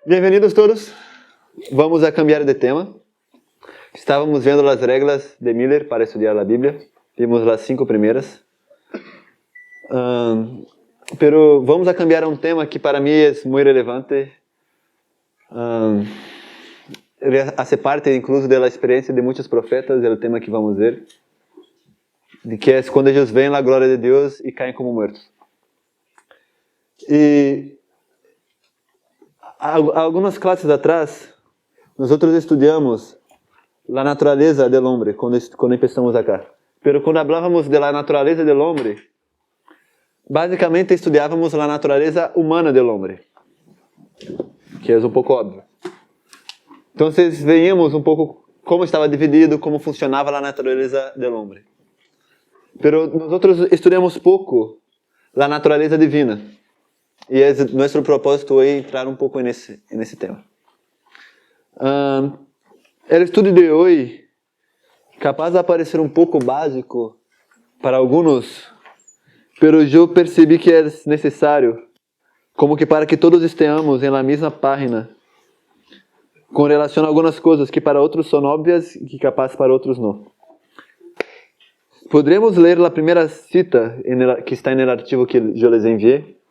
Bem-vindos todos. Vamos a cambiar de tema. Estávamos vendo as regras de Miller para estudar a Bíblia. Vimos as 5 primeiras. Pero vamos a cambiar a um tema que para mim é muito relevante. Hace parte incluso da experiência de muitos profetas, é o tema que vamos ver. De que é quando eles veem a glória de Deus e caem como mortos. E algumas classes atrás, nós estudamos a natureza do homem quando começamos acá. Pero quando falávamos da natureza do homem, basicamente estudávamos a natureza humana do homem, que é pouco óbvio. Então, veíamos pouco como estava dividido, como funcionava a natureza do homem. Pero nós estudamos pouco a natureza divina. E é nosso propósito hoje entrar pouco nesse tema. O estudo de hoje capaz de parecer pouco básico para alguns, pero eu percebi que é necessário, como que para que todos estejamos na mesma página, com relação a algumas coisas que para outros são óbvias e que capaz para outros não. Podemos ler a primeira cita que está no artigo que eu les enviei?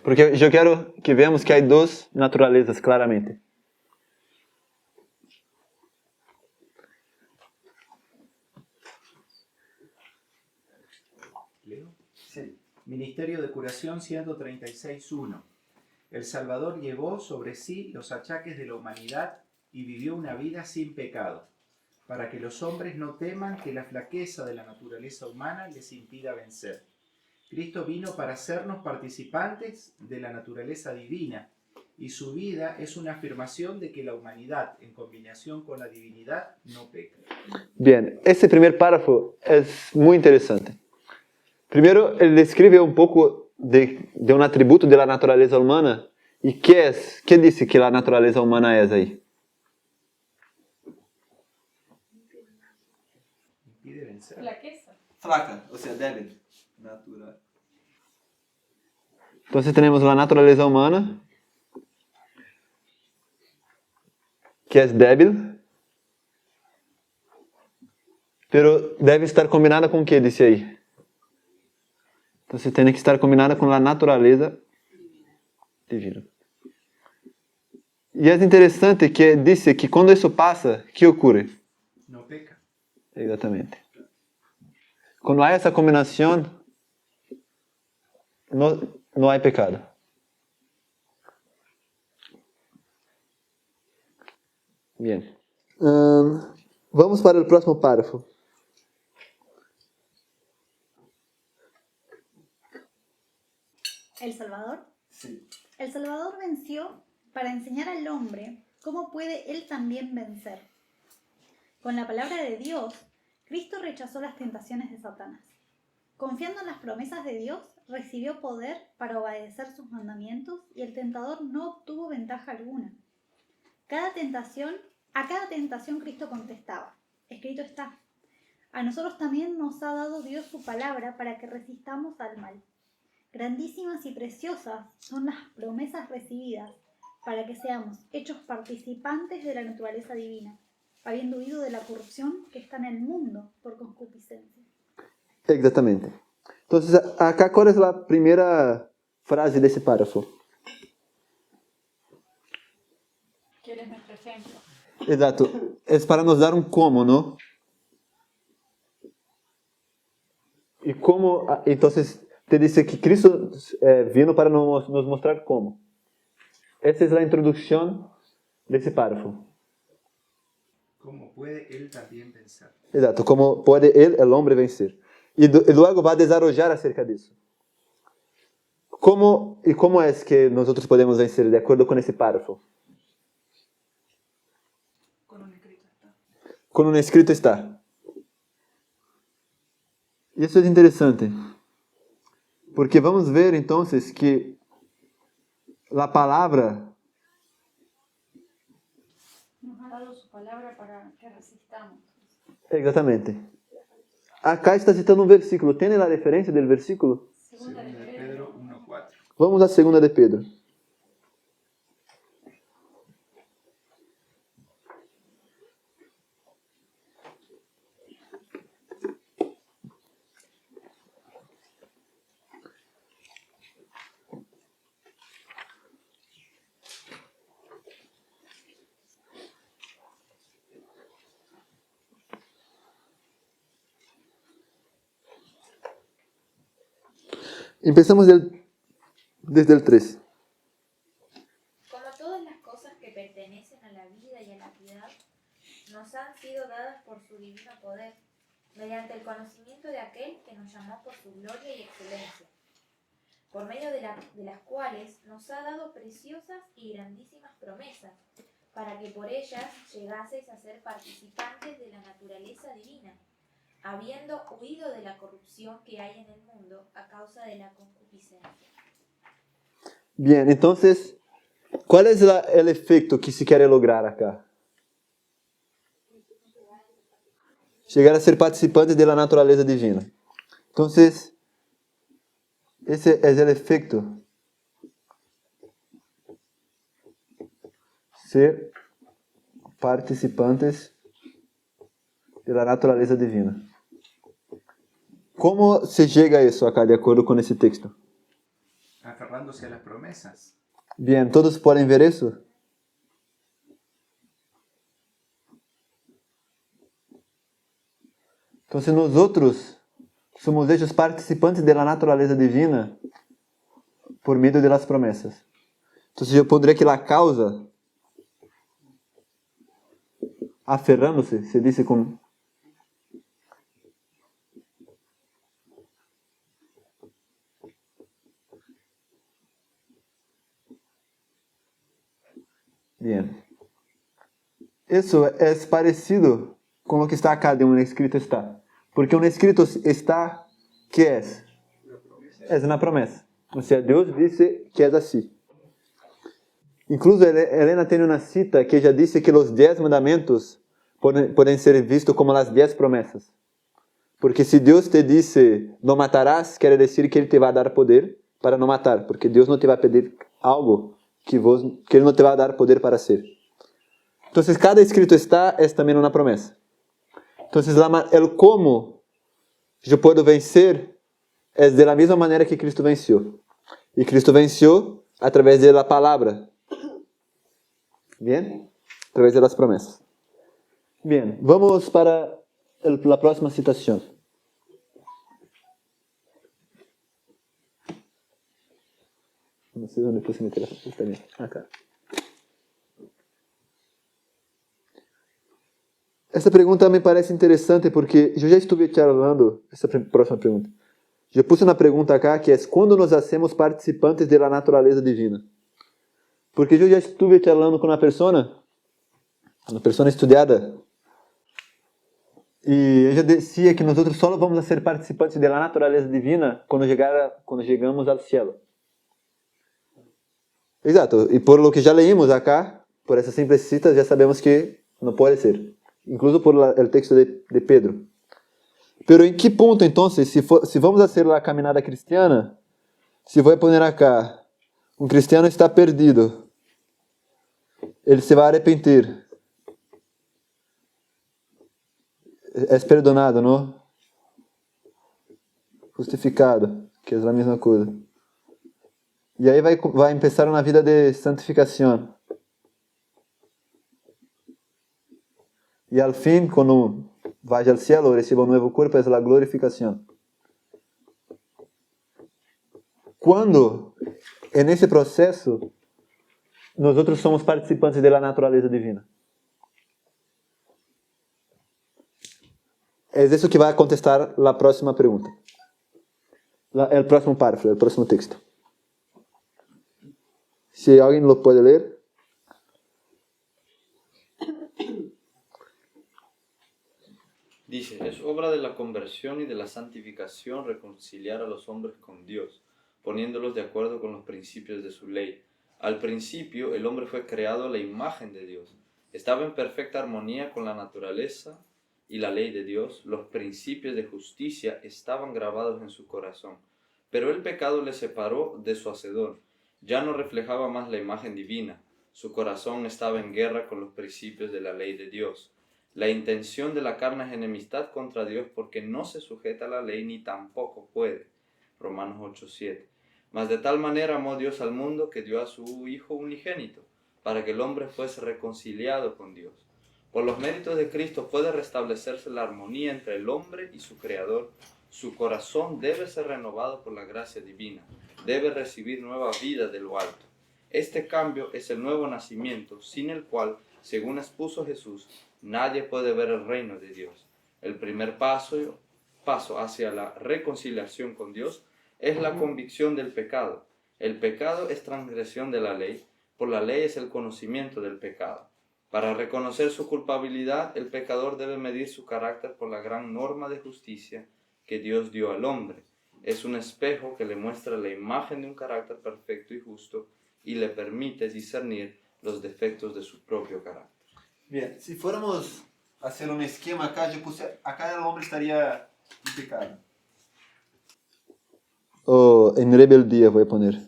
Porque eu quero que vejamos que há duas naturezas, claramente. ¿Leo? Sí. Ministerio de Curación 136.1. El Salvador llevó sobre sí los achaques de la humanidad y vivió una vida sin pecado, para que los hombres no teman que la flaqueza de la naturaleza humana les impida vencer. Cristo vino para hacernos participantes de la naturaleza divina, y su vida es una afirmación de que la humanidad, en combinación con la divinidad, no peca. Bien, esse primeiro párrafo é muito interessante. Primeiro, ele descreve pouco de um atributo da natureza humana. E que disse que a natureza humana é aí? Impide vencer. Flaqueza. Fraca, ou seja, débil. Natural. Então, temos a natureza humana, que é débil, pero deve estar combinada com o que disse aí? Então, tem que estar combinada com a natureza divina. E é interessante que disse que quando isso passa, que ocorre? No peca. Exatamente. Quando há essa combinação, não há pecado. Bien. Vamos para o próximo párrafo. ¿El Salvador? Sí. El Salvador venció para enseñar al hombre cómo puede él también vencer. Con la palabra de Dios, Cristo rechazó las tentaciones de Satanás. Confiando en las promesas de Dios, recibió poder para obedecer sus mandamientos y el tentador no obtuvo ventaja alguna. A cada tentación Cristo contestaba: escrito está. A nosotros también nos ha dado Dios su palabra para que resistamos al mal. Grandísimas y preciosas son las promesas recibidas para que seamos hechos participantes de la naturaleza divina, habiendo huido de la corrupción que está en el mundo por concupiscencia. Exatamente. Então, acá, qual é a primeira frase desse párrafo? ¿Quieres nuestro ejemplo? Exato. É para nos dar como, não? E como, então, te disse que Cristo vino para nos mostrar como. Essa é a introdução desse párrafo. ¿Cómo puede él también vencer? Exato. Como pode ele, o homem, vencer. E logo vai desarrollar acerca disso. Como é que nós podemos vencer de acordo com esse párrafo? Con un escrito está. Quando no escrito está. Isso é interessante. Porque vamos ver então que a palavra Nos ha dado su palabra para que resistamos. exatamente. Acá está citando um versículo. Tem a referência do versículo? Segunda de Pedro 1:4. Vamos à segunda de Pedro. Empezamos desde el 3. Como todas las cosas que pertenecen a la vida y a la piedad, nos han sido dadas por su divino poder, mediante el conocimiento de aquel que nos llamó por su gloria y excelencia, por medio de las cuales nos ha dado preciosas y grandísimas promesas, para que por ellas llegaseis a ser participantes de la naturaleza divina, habiendo huido de la corrupción que hay en el mundo a causa de la concupiscencia. Bien, entonces, ¿cuál es el efecto que se quiere lograr acá? Llegar a ser participantes de la naturaleza divina. Entonces, ese es el efecto. Ser participantes de la naturaleza divina. ¿Cómo se llega a eso acá de acuerdo con ese texto? Aferrándose a las promesas. Bien, ¿todos pueden ver eso? Entonces nosotros somos hechos participantes de la naturaleza divina por medio de las promesas. Entonces yo pondré que la causa, aferrándose, se dice con... Bien. Eso es parecido con lo que está acá de un escrito está. Porque un escrito está, ¿qué es? Es una promesa. O sea, Dios dice que es así. Incluso Helena tiene una cita que ella dice que los 10 mandamientos pueden ser vistos como las 10 promesas. Porque si Dios te dice no matarás, quiere decir que Él te va a dar poder para no matar. Porque Dios no te va a pedir algo que Él no te va a dar poder para hacer. Entonces cada escrito está es también una promesa. Entonces el cómo yo puedo vencer es de la misma manera que Cristo venció. Y Cristo venció a través de la palabra. Bien, a través de las promesas. Bien, vamos para la próxima citación. No sé dónde puse mi teléfono. Está bien, acá. Essa pergunta me parece interessante porque eu já estive charlando essa próxima pergunta. Eu puse uma pergunta acá que é quando nos hacemos participantes da natureza divina. Porque eu já estive charlando com uma pessoa estudada, e ela dizia que nós só vamos a ser participantes da natureza divina quando chegamos ao céu. Exato, e por lo que já leímos acá, por essa simples cita, já sabemos que não pode ser. Incluso por el texto de Pedro. Pero ¿en qué punto entonces, si vamos a hacer la caminada cristiana, si voy a poner acá, un cristiano está perdido, él se va a arrepentir, es perdonado, ¿no? Justificado, que es la misma cosa. Y ahí va a empezar una vida de santificación. E al fin, quando vaya al cielo, reciba un nuevo cuerpo, es la glorificación. Cuando, en ese proceso, nosotros somos participantes de la naturaleza divina. Es eso que va a contestar la próxima pregunta. El próximo párrafo, el próximo texto. Si alguien lo puede leer. Dice, es obra de la conversión y de la santificación reconciliar a los hombres con Dios, poniéndolos de acuerdo con los principios de su ley. Al principio, el hombre fue creado a la imagen de Dios. Estaba en perfecta armonía con la naturaleza y la ley de Dios, los principios de justicia estaban grabados en su corazón. Pero el pecado le separó de su hacedor. Ya no reflejaba más la imagen divina. Su corazón estaba en guerra con los principios de la ley de Dios. La intención de la carne es enemistad contra Dios porque no se sujeta a la ley ni tampoco puede. Romanos 8:7. Mas de tal manera amó Dios al mundo que dio a su Hijo unigénito, para que el hombre fuese reconciliado con Dios. Por los méritos de Cristo puede restablecerse la armonía entre el hombre y su Creador. Su corazón debe ser renovado por la gracia divina. Debe recibir nueva vida de lo alto. Este cambio es el nuevo nacimiento, sin el cual, según expuso Jesús, nadie puede ver el reino de Dios. El primer paso hacia la reconciliación con Dios es la convicción del pecado. El pecado es transgresión de la ley. Por la ley es el conocimiento del pecado. Para reconocer su culpabilidad, el pecador debe medir su carácter por la gran norma de justicia que Dios dio al hombre. Es un espejo que le muestra la imagen de un carácter perfecto y justo y le permite discernir los defectos de su propio carácter. Bien, si fuéramos a hacer un esquema acá, yo puse, acá el hombre estaría en pecado. O en rebeldía voy a poner.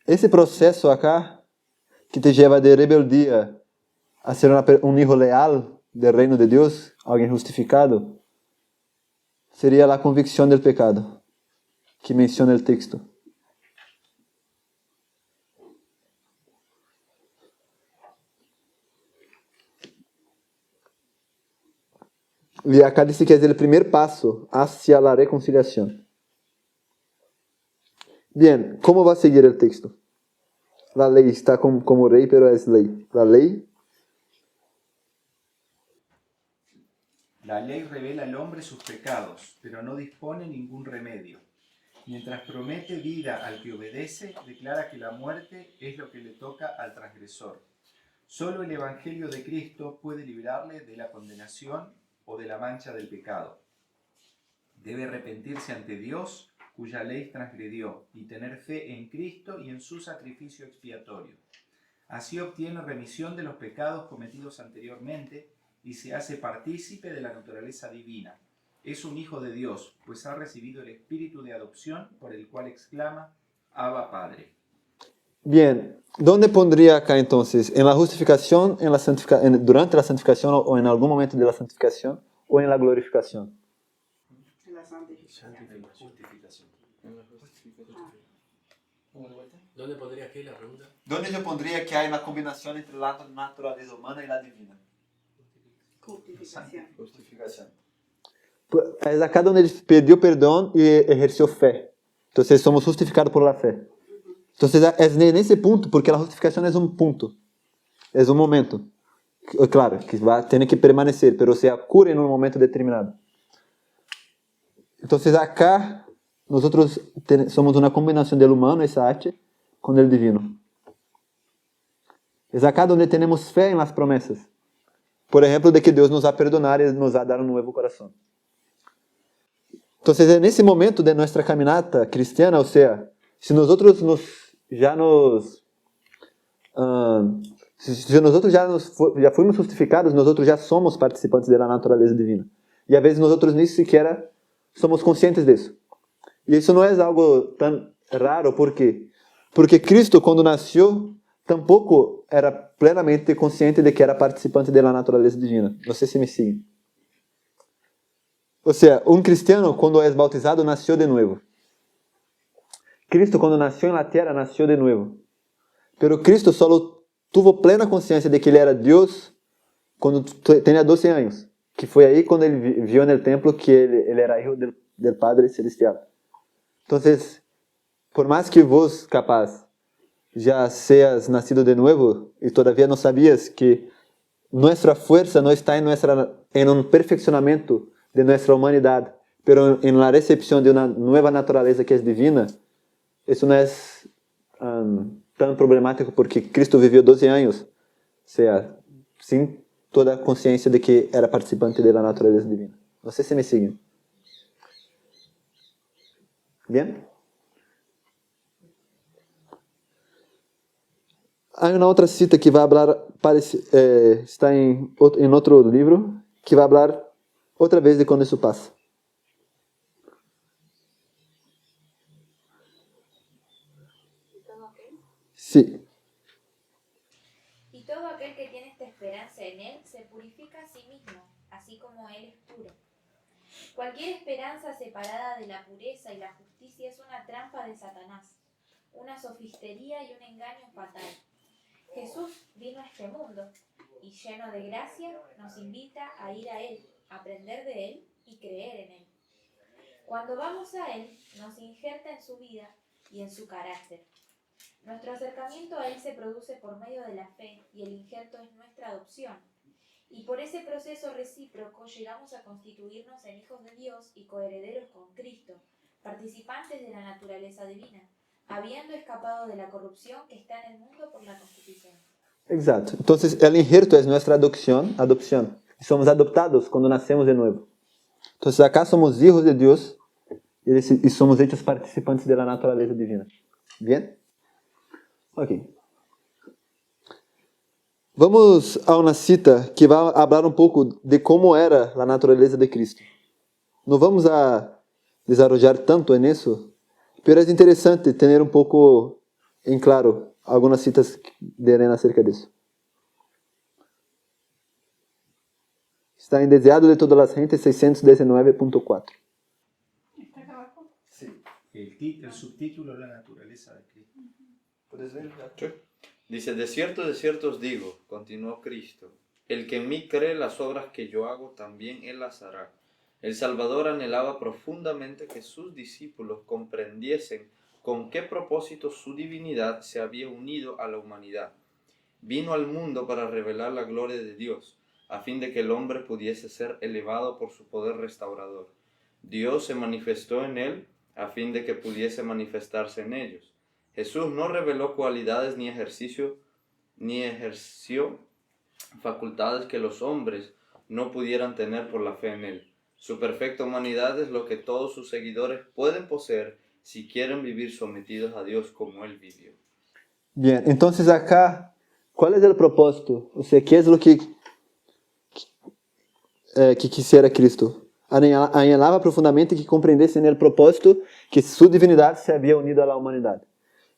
Esse processo acá, que te lleva de rebeldía a ser un hijo leal del reino de Dios, alguien justificado, sería la convicción del pecado, que menciona el texto. Y acá dice que es el primer paso hacia la reconciliación. Bien, ¿cómo va a seguir el texto? La ley está como rey, pero es ley. La ley. La ley revela al hombre sus pecados, pero no dispone ningún remedio. Mientras promete vida al que obedece, declara que la muerte es lo que le toca al transgresor. Solo el Evangelio de Cristo puede librarle de la condenación o de la mancha del pecado. Debe arrepentirse ante Dios, cuya ley transgredió, y tener fe en Cristo y en su sacrificio expiatorio. Así obtiene remisión de los pecados cometidos anteriormente y se hace partícipe de la naturaleza divina. Es un hijo de Dios, pues ha recibido el espíritu de adopción por el cual exclama, Abba Padre. Bien, ¿dónde pondría acá entonces? ¿En la justificación, durante la santificación o en algún momento de la santificación o en la glorificación? En la santificación. ¿Dónde pondría aquí la pregunta? ¿Dónde yo pondría que hay una combinación entre la naturaleza humana y la divina? Justificación. Justificación. Es acá donde él pidió perdón y ejerció fe. Entonces somos justificados por la fe. Entonces es en ese punto, porque la justificación es un punto, es un momento. Claro, que tiene que permanecer, pero se ocurre en un momento determinado. Entonces acá nosotros somos una combinación del humano, esa H, con el divino. Es acá donde tenemos fe en las promesas. Por ejemplo, de que Dios nos va a perdonar y nos va a dar un nuevo corazón. Entonces, en ese momento de nuestra caminata cristiana, o sea, si nosotros ya fuimos justificados, nosotros ya somos participantes de la naturaleza divina. Y a veces nosotros ni siquiera somos conscientes de eso. Y eso no es algo tan raro, porque Cristo, cuando nació, tampoco era plenamente consciente de que era participante de la naturaleza divina. No sé si me siguen. O sea, un cristiano cuando es bautizado nació de nuevo. Cristo cuando nació en la tierra nació de nuevo. Pero Cristo solo tuvo plena conciencia de que Él era Dios cuando tenía 12 años. Que fue ahí cuando Él vio en el templo que Él era hijo del Padre Celestial. Entonces, por más que vos capaz ya seas nacido de nuevo y todavía no sabías que nuestra fuerza no está en un perfeccionamiento de nuestra humanidad, pero en la recepción de una nueva naturaleza que es divina, eso no es tan problemático porque Cristo vivió 12 años, o sea, sin toda conciencia de que era participante de la naturaleza divina. No sé si me siguen. ¿Bien? há uma outra cita que vai falar, está em outro livro, que vai falar outra vez de quando isso passa. Sí. Y todo aquel que tiene esta esperanza en Él se purifica a sí mismo, así como Él es puro. Cualquier esperanza separada de la pureza y la justicia es una trampa de Satanás, una sofistería y un engaño fatal. Jesús vino a este mundo y, lleno de gracia, nos invita a ir a Él, aprender de Él y creer en Él. Cuando vamos a Él, nos injerta en su vida y en su carácter. Nuestro acercamiento a Él se produce por medio de la fe y el injerto es nuestra adopción. Y por ese proceso recíproco llegamos a constituirnos en hijos de Dios y coherederos con Cristo, participantes de la naturaleza divina, habiendo escapado de la corrupción que está en el mundo por la constitución. Exato. Então, o injerto é nossa adopção. Somos adoptados quando nascemos de novo. Então, acá somos hijos de Deus e somos hechos participantes da natureza divina. Bien? Ok. Vamos a uma cita que vai falar um pouco de como era a natureza de Cristo. Não vamos a desarrollar tanto nisso, mas é interessante ter um pouco em claro algumas citas de Helena acerca disso. Está em Deseado de Todas as Gentes 619.4. ¿Está acá abajo? Sí. El subtítulo, la naturaleza de Cristo. ¿Puedes ver? Sí. Dice, de cierto os digo, continuó Cristo, el que en mí cree las obras que yo hago, también él las hará. El Salvador anhelaba profundamente que sus discípulos comprendiesen con qué propósito su divinidad se había unido a la humanidad. Vino al mundo para revelar la gloria de Dios, a fin de que el hombre pudiese ser elevado por su poder restaurador. Dios se manifestó en él, a fin de que pudiese manifestarse en ellos. Jesús no reveló cualidades ni ejerció facultades que los hombres no pudieran tener por la fe en él. Su perfecta humanidad es lo que todos sus seguidores pueden poseer si quieren vivir sometidos a Dios como él vivió. Bien, entonces acá, ¿cuál es el propósito? O sea, ¿qué es lo que quisiera Cristo? Anhelaba profundamente que comprendessem el propósito que su divinidad se había unido a la humanidad.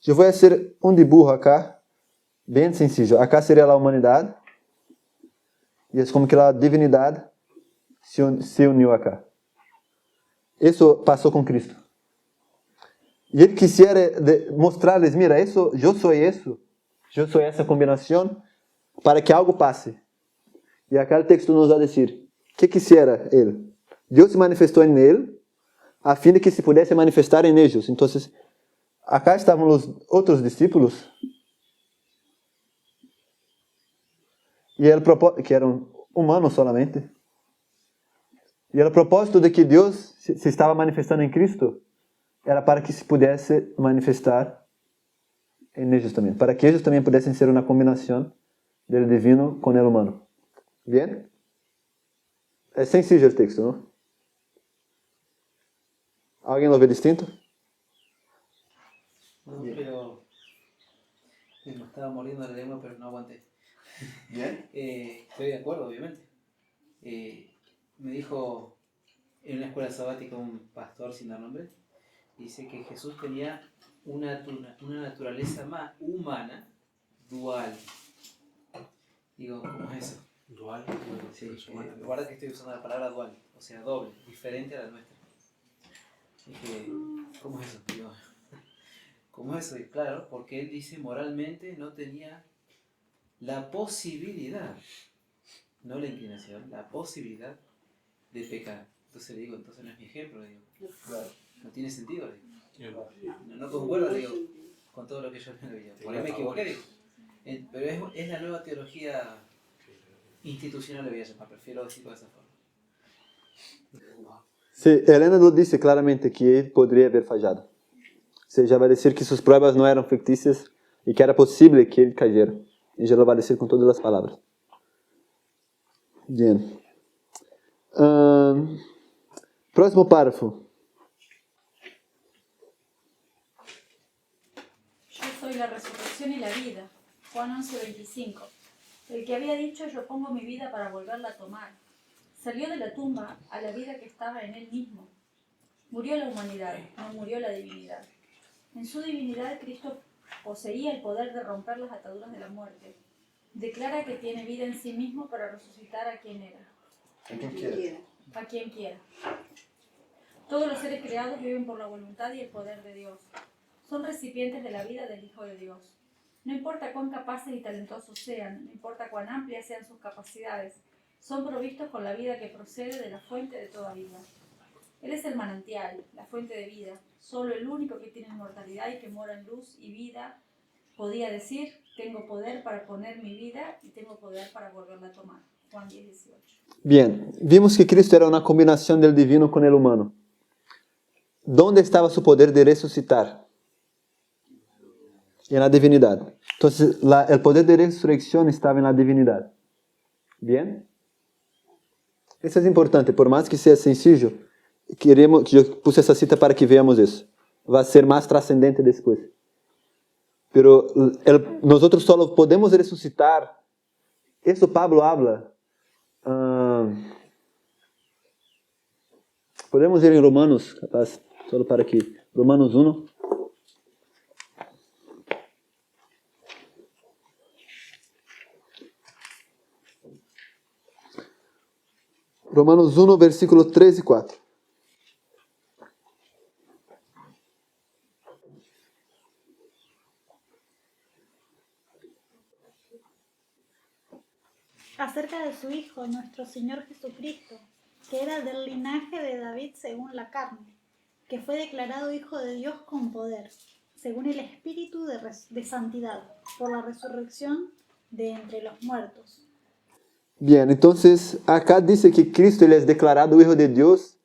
Eu vou fazer um dibujo acá, bem sencillo. Acá seria a humanidade, e é como que a divinidade se uniu acá. Isso passou com Cristo. E ele quisiera mostrar-lhes, mira, eu sou essa combinação, para que algo passe. E acá o texto nos vai dizer, que quisiera ele? Deus se manifestou em ele, a fim de que se pudesse manifestar em eles. Então, acá estavam os outros discípulos, que eram humanos solamente. E o propósito de que Deus se estava manifestando em Cristo era para que se pudesse manifestar em eles também, para que eles também pudessem ser uma combinação do divino com o humano. Bien? É sencillo o texto, não? Alguém lo vê distinto? No, pero me estaba mordiendo la lengua, pero no aguanté. ¿Bien? Estoy de acuerdo, obviamente. Me dijo en una escuela sabática un pastor sin dar nombre, dice que Jesús tenía una naturaleza más humana, dual. Digo, ¿cómo es eso? Dual. Sí, guarda que estoy usando la palabra dual, o sea, doble, diferente a la nuestra. Dije, ¿cómo es eso? Digo, ¿cómo es eso? Y claro, porque él dice moralmente no tenía la posibilidad, no la inclinación, la posibilidad de pecar. Entonces le digo, entonces no es mi ejemplo, le digo. Claro. No tiene sentido, le digo. No concuerda, le digo, con todo lo que yo le digo. Por ahí me equivoqué, digo. Pero es la nueva teología institucional, le voy a llamar, prefiero decirlo de esa forma. Sí, Helena lo dice claramente que ele poderia haver fallado. Ou seja, vai dizer que suas provas não eram fictícias e que era possível que ele cayera. E já lo vai dizer com todas as palavras. Bien. Próximo párrafo. Yo soy la resurrección y la vida. Juan 11:25. El que había dicho yo pongo mi vida para volverla a tomar, salió de la tumba a la vida que estaba en él mismo. Murió la humanidad, no murió la divinidad. En su divinidad Cristo poseía el poder de romper las ataduras de la muerte. Declara que tiene vida en sí mismo para resucitar a quien era. A quien quiera. Todos los seres creados viven por la voluntad y el poder de Dios. Son recipientes de la vida del Hijo de Dios. No importa cuán capaces y talentosos sean, no importa cuán amplias sean sus capacidades, son provistos con la vida que procede de la fuente de toda vida. Él es el manantial, la fuente de vida, solo el único que tiene inmortalidad y que mora en luz y vida. Podía decir, tengo poder para poner mi vida y tengo poder para volverla a tomar. Juan 10:18. Bien, vimos que Cristo era una combinación del divino con el humano. ¿Dónde estaba su poder de resucitar? En la divinidad. Entonces, el poder de resurrección estaba en la divinidad. ¿Bien? Eso es importante, por más que sea sencillo, queremos que yo puse esa cita para que veamos eso. Va a ser más trascendente después. Pero nosotros solo podemos resucitar. Eso Pablo habla. Podemos ir en Romanos, capaz, solo para que Romanos 1. Romanos 1, versículo 3 y 4. Acerca de su Hijo, nuestro Señor Jesucristo, que era del linaje de David según la carne, que fue declarado Hijo de Dios con poder, según el Espíritu de santidad, por la resurrección de entre los muertos. Bien, entonces acá dice que Cristo él es declarado Hijo de Dios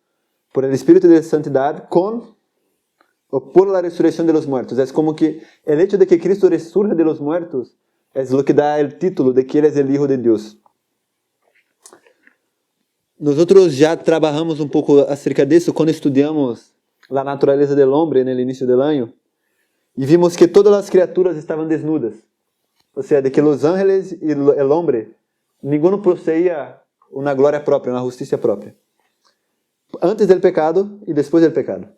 por el Espíritu de Santidad o por la resurrección de los muertos. Es como que el hecho de que Cristo resurja de los muertos es lo que da el título de que Él es el Hijo de Dios. Nosotros ya trabajamos un poco acerca de eso cuando estudiamos la naturaleza del hombre en el inicio del año y vimos que todas las criaturas estaban desnudas. O sea, de que los ángeles y el hombre, ninguno poseía una gloria propia, una justicia propia. Antes del pecado y después del pecado.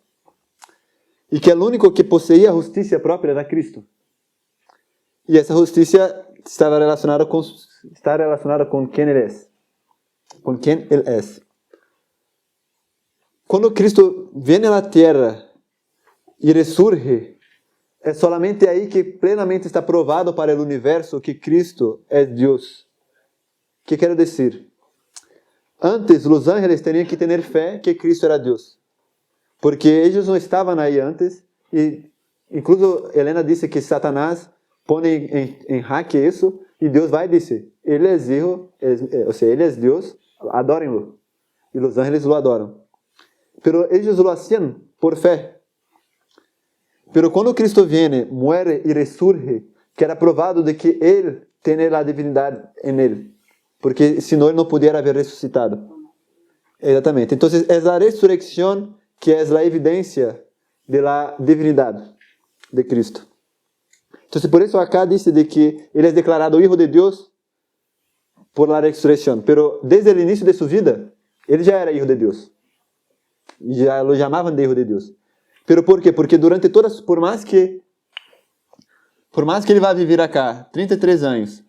Y que el único que poseía justicia propia era Cristo. Y esa justicia está relacionada con quién Él es. Con quién Él es. Cuando Cristo viene a la tierra y resurge, es solamente ahí que plenamente está provado para el universo que Cristo es Dios. ¿Qué quiero decir? Antes, los ángeles tenían que tener fe que Cristo era Dios. Porque ellos no estaban ahí antes. Y incluso Helena dice que Satanás pone en jaque eso. Y Dios va y dice, Él es Hijo, o sea, Él es Dios, adórenlo. Y los ángeles lo adoran. Pero ellos lo hacían por fe. Pero cuando Cristo viene, muere y resurge, queda probado de que Él tiene la divinidad en Él. Porque si no, Él no pudiera haber resucitado. Exactamente. Entonces, es la resurrección que es la evidencia de la divinidad de Cristo. Entonces, por eso acá dice de que Él es declarado Hijo de Dios por la resurrección. Pero desde el inicio de su vida, Él ya era Hijo de Dios. Ya lo llamaban de Hijo de Dios. ¿Pero por qué? Porque durante todas, por más que Ele vá vivir acá 33 anos,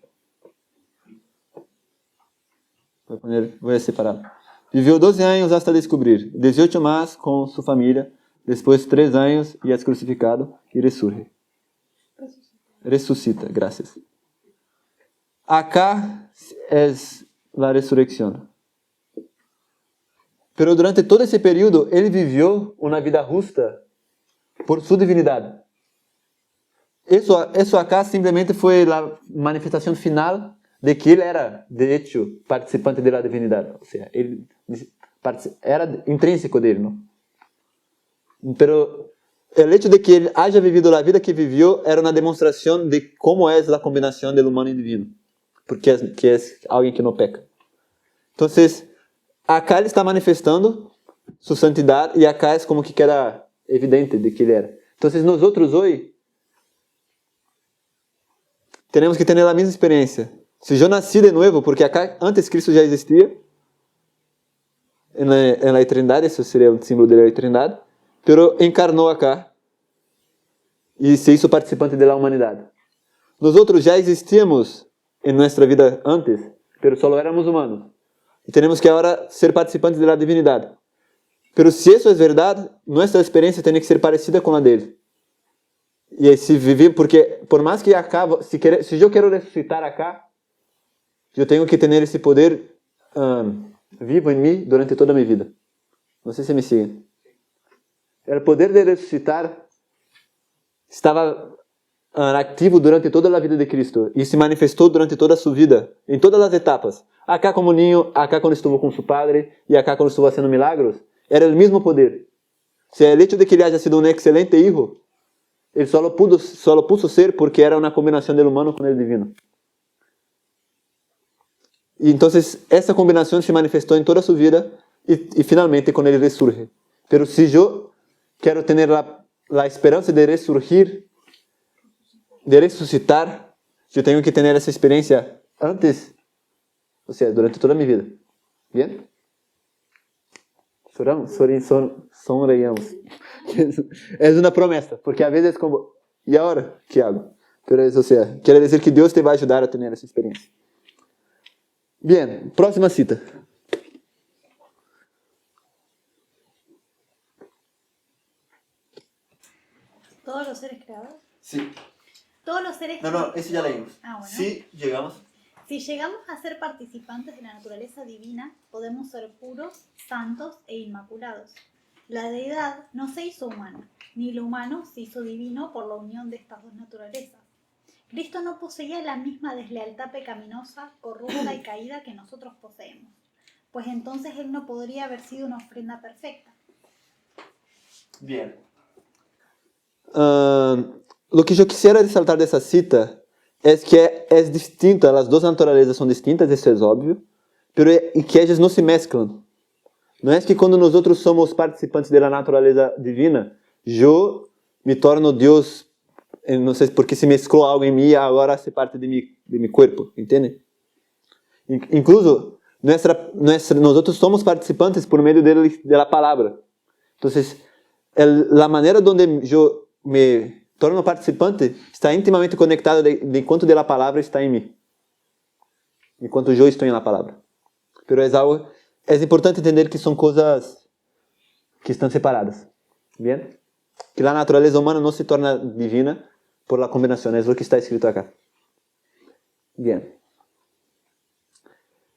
voy a separar. Viveu 12 anos hasta descobrir, 18 más com sua família, depois 3 anos e é crucificado e ressurge. Ressuscita, graças. Acá é a ressurreição. Pero durante todo esse período, ele viveu uma vida justa por sua divinidade. Isso acá simplesmente foi a manifestação final de que ele era, de hecho, participante da divinidade. Ou seja, ele era intrínseco dele, não? Pero o hecho de que ele haya vivido a vida que viveu era uma demonstração de como é a combinação do humano e divino. Porque é alguém que não peca. Então, acá ele está manifestando sua santidade e acá é como que queda evidente de que ele era. Então, nós outros hoje tenemos que tener la misma experiencia. Si yo nací de nuevo, porque acá antes Cristo ya existía, en la eternidad, eso sería el símbolo de la eternidad, pero encarnó acá y se hizo participante de la humanidad. Nosotros ya existíamos en nuestra vida antes, pero solo éramos humanos. Y tenemos que ahora ser participantes de la divinidad. Pero si eso es verdad, nuestra experiencia tiene que ser parecida con la de él. Y si vivir, porque por más que acá, si yo quiero resucitar acá, yo tengo que tener ese poder vivo en mí durante toda mi vida. No sé si me siguen. El poder de resucitar estaba activo durante toda la vida de Cristo y se manifestó durante toda su vida, en todas las etapas. Acá como niño, acá cuando estuvo con su padre y acá cuando estuvo haciendo milagros. Era el mismo poder. O sea, el hecho de que él haya sido un excelente hijo, él solo pudo ser porque era una combinación del humano con el divino. Y entonces esa combinación se manifestó en toda su vida y finalmente con él resurge. Pero si yo quiero tener la esperanza de resurgir, de resucitar, yo tengo que tener esa experiencia antes, o sea, durante toda mi vida. ¿Bien? Sonreíamos. Es una promesa, porque a veces es como, ¿y ahora qué hago? Pero eso, o sea, quiere decir que Dios te va a ayudar a tener esa experiencia. Bien, próxima cita. ¿Todos los seres creados? Sí. Todos los seres ese ya leímos. Ah, bueno. Sí, llegamos. Si llegamos a ser participantes de la naturaleza divina, podemos ser puros, santos e inmaculados. La deidad no se hizo humana, ni lo humano se hizo divino por la unión de estas dos naturalezas. Cristo no poseía la misma deslealtad pecaminosa, corrupta y caída que nosotros poseemos, pues entonces Él no podría haber sido una ofrenda perfecta. Bien. Lo que yo quisiera resaltar de esa cita es que es distinta, las dos naturalezas son distintas, eso es obvio, pero que ellas no se mezclan. No es que cuando nosotros somos participantes de la naturaleza divina, yo me torno Dios, no sé, porque se mezcló algo en mí y ahora hace parte de mi cuerpo, ¿entiende? Incluso, nosotros somos participantes por medio de la palabra. Entonces, la manera donde yo me torno participante está íntimamente conectada de cuánto de la palabra está en mí, de cuánto yo estoy en la palabra. Pero es importante entender que son cosas que están separadas, ¿bien? Que la naturaleza humana no se torna divina por la combinación, es lo que está escrito acá. Bien.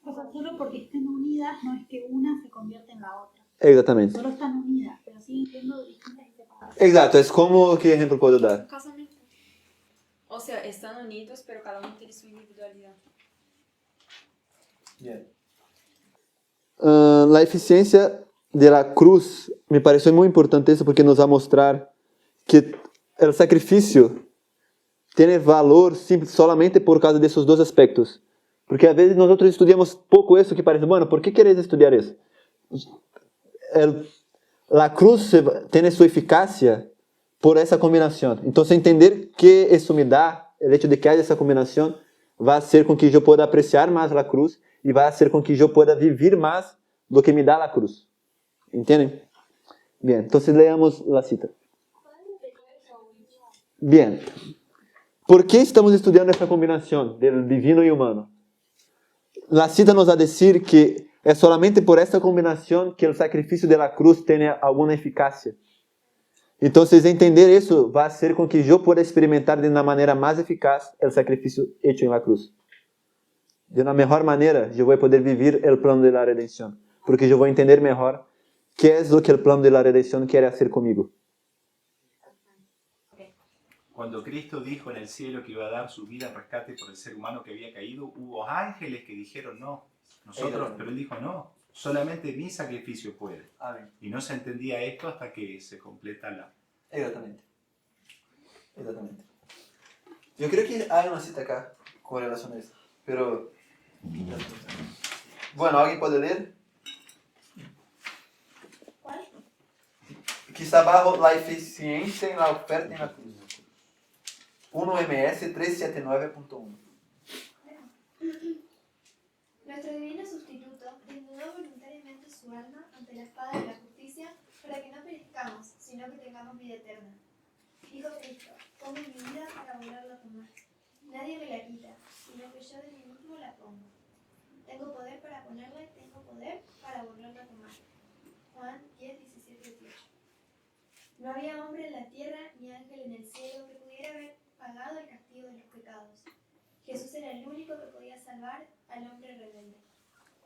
O sea, solo porque estén unidas no es que una se convierte en la otra. Exactamente. Solo están unidas, pero siguen siendo distintas y separadas. Exacto, es como, ¿qué ejemplo puedo dar? Casamiento. O sea, están unidos, pero cada uno tiene su individualidad. Bien. La eficiencia de la cruz me pareció muy importante eso porque nos va a mostrar que el sacrificio tiene valor solamente por causa de esos dos aspectos. Porque a veces nosotros estudiamos poco eso que parece, bueno, ¿por qué queréis estudiar eso? La cruz tiene su eficacia por esa combinación. Entonces entender que eso me da, el hecho de que haya esa combinación, va a hacer con que yo pueda apreciar más la cruz y va a hacer con que yo pueda vivir más lo que me da la cruz. ¿Entienden? Bien, entonces leamos la cita. Bien. ¿Por qué estamos estudiando esta combinación del divino y humano? La cita nos va a decir que es solamente por esta combinación que el sacrificio de la cruz tiene alguna eficacia. Entonces, entender eso va a hacer con que yo pueda experimentar de una manera más eficaz el sacrificio hecho en la cruz. De una mejor manera, yo voy a poder vivir el plano de la redención, porque yo voy a entender mejor qué es lo que el plano de la redención quiere hacer conmigo. Cuando Cristo dijo en el cielo que iba a dar su vida en rescate por el ser humano que había caído, hubo ángeles que dijeron no, nosotros, pero él dijo no, solamente mi sacrificio puede. Amén. Y no se entendía esto hasta que se completa la... Exatamente. Yo creo que hay una cita acá con relación a eso, pero... Bueno, ¿alguien puede leer? ¿Cuál? Que está abajo la eficiencia en la oferta en la cruz. 1MS 379.1. Nuestro divino sustituto desnudó voluntariamente su alma ante la espada de la justicia para que no perezcamos, sino que tengamos vida eterna. Dijo Cristo, pongo mi vida para volverla a tomar. Nadie me la quita, sino que yo de mí mismo la pongo. Tengo poder para ponerla y tengo poder para volverla a tomar. Juan 10, 17, 18. No había hombre en la tierra ni ángel en el cielo que pudiera haber pagado el castigo de los pecados. Jesús era el único que podía salvar al hombre rebelde.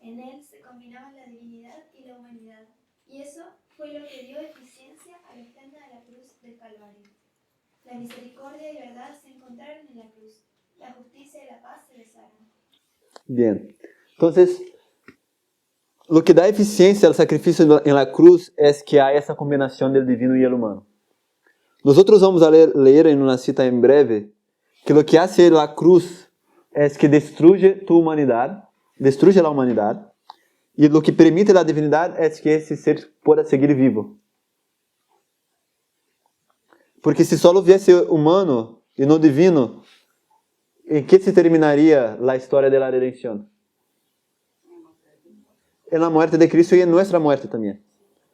En él se combinaban la divinidad y la humanidad, y eso fue lo que dio eficiencia a la ofrenda de la cruz del Calvario. La misericordia y verdad se encontraron en la cruz, la justicia y la paz se besaron. Bien. Entonces, lo que da eficiencia al sacrificio en la cruz es que hay esa combinación del divino y el humano. Nosotros vamos a leer en una cita en breve que lo que hace la cruz es que destruye tu humanidad, destruye la humanidad, y lo que permite la divinidad es que ese ser pueda seguir vivo. Porque si solo hubiese humano y no divino, ¿en qué se terminaría la historia de la redención? En la muerte de Cristo y en nuestra muerte también.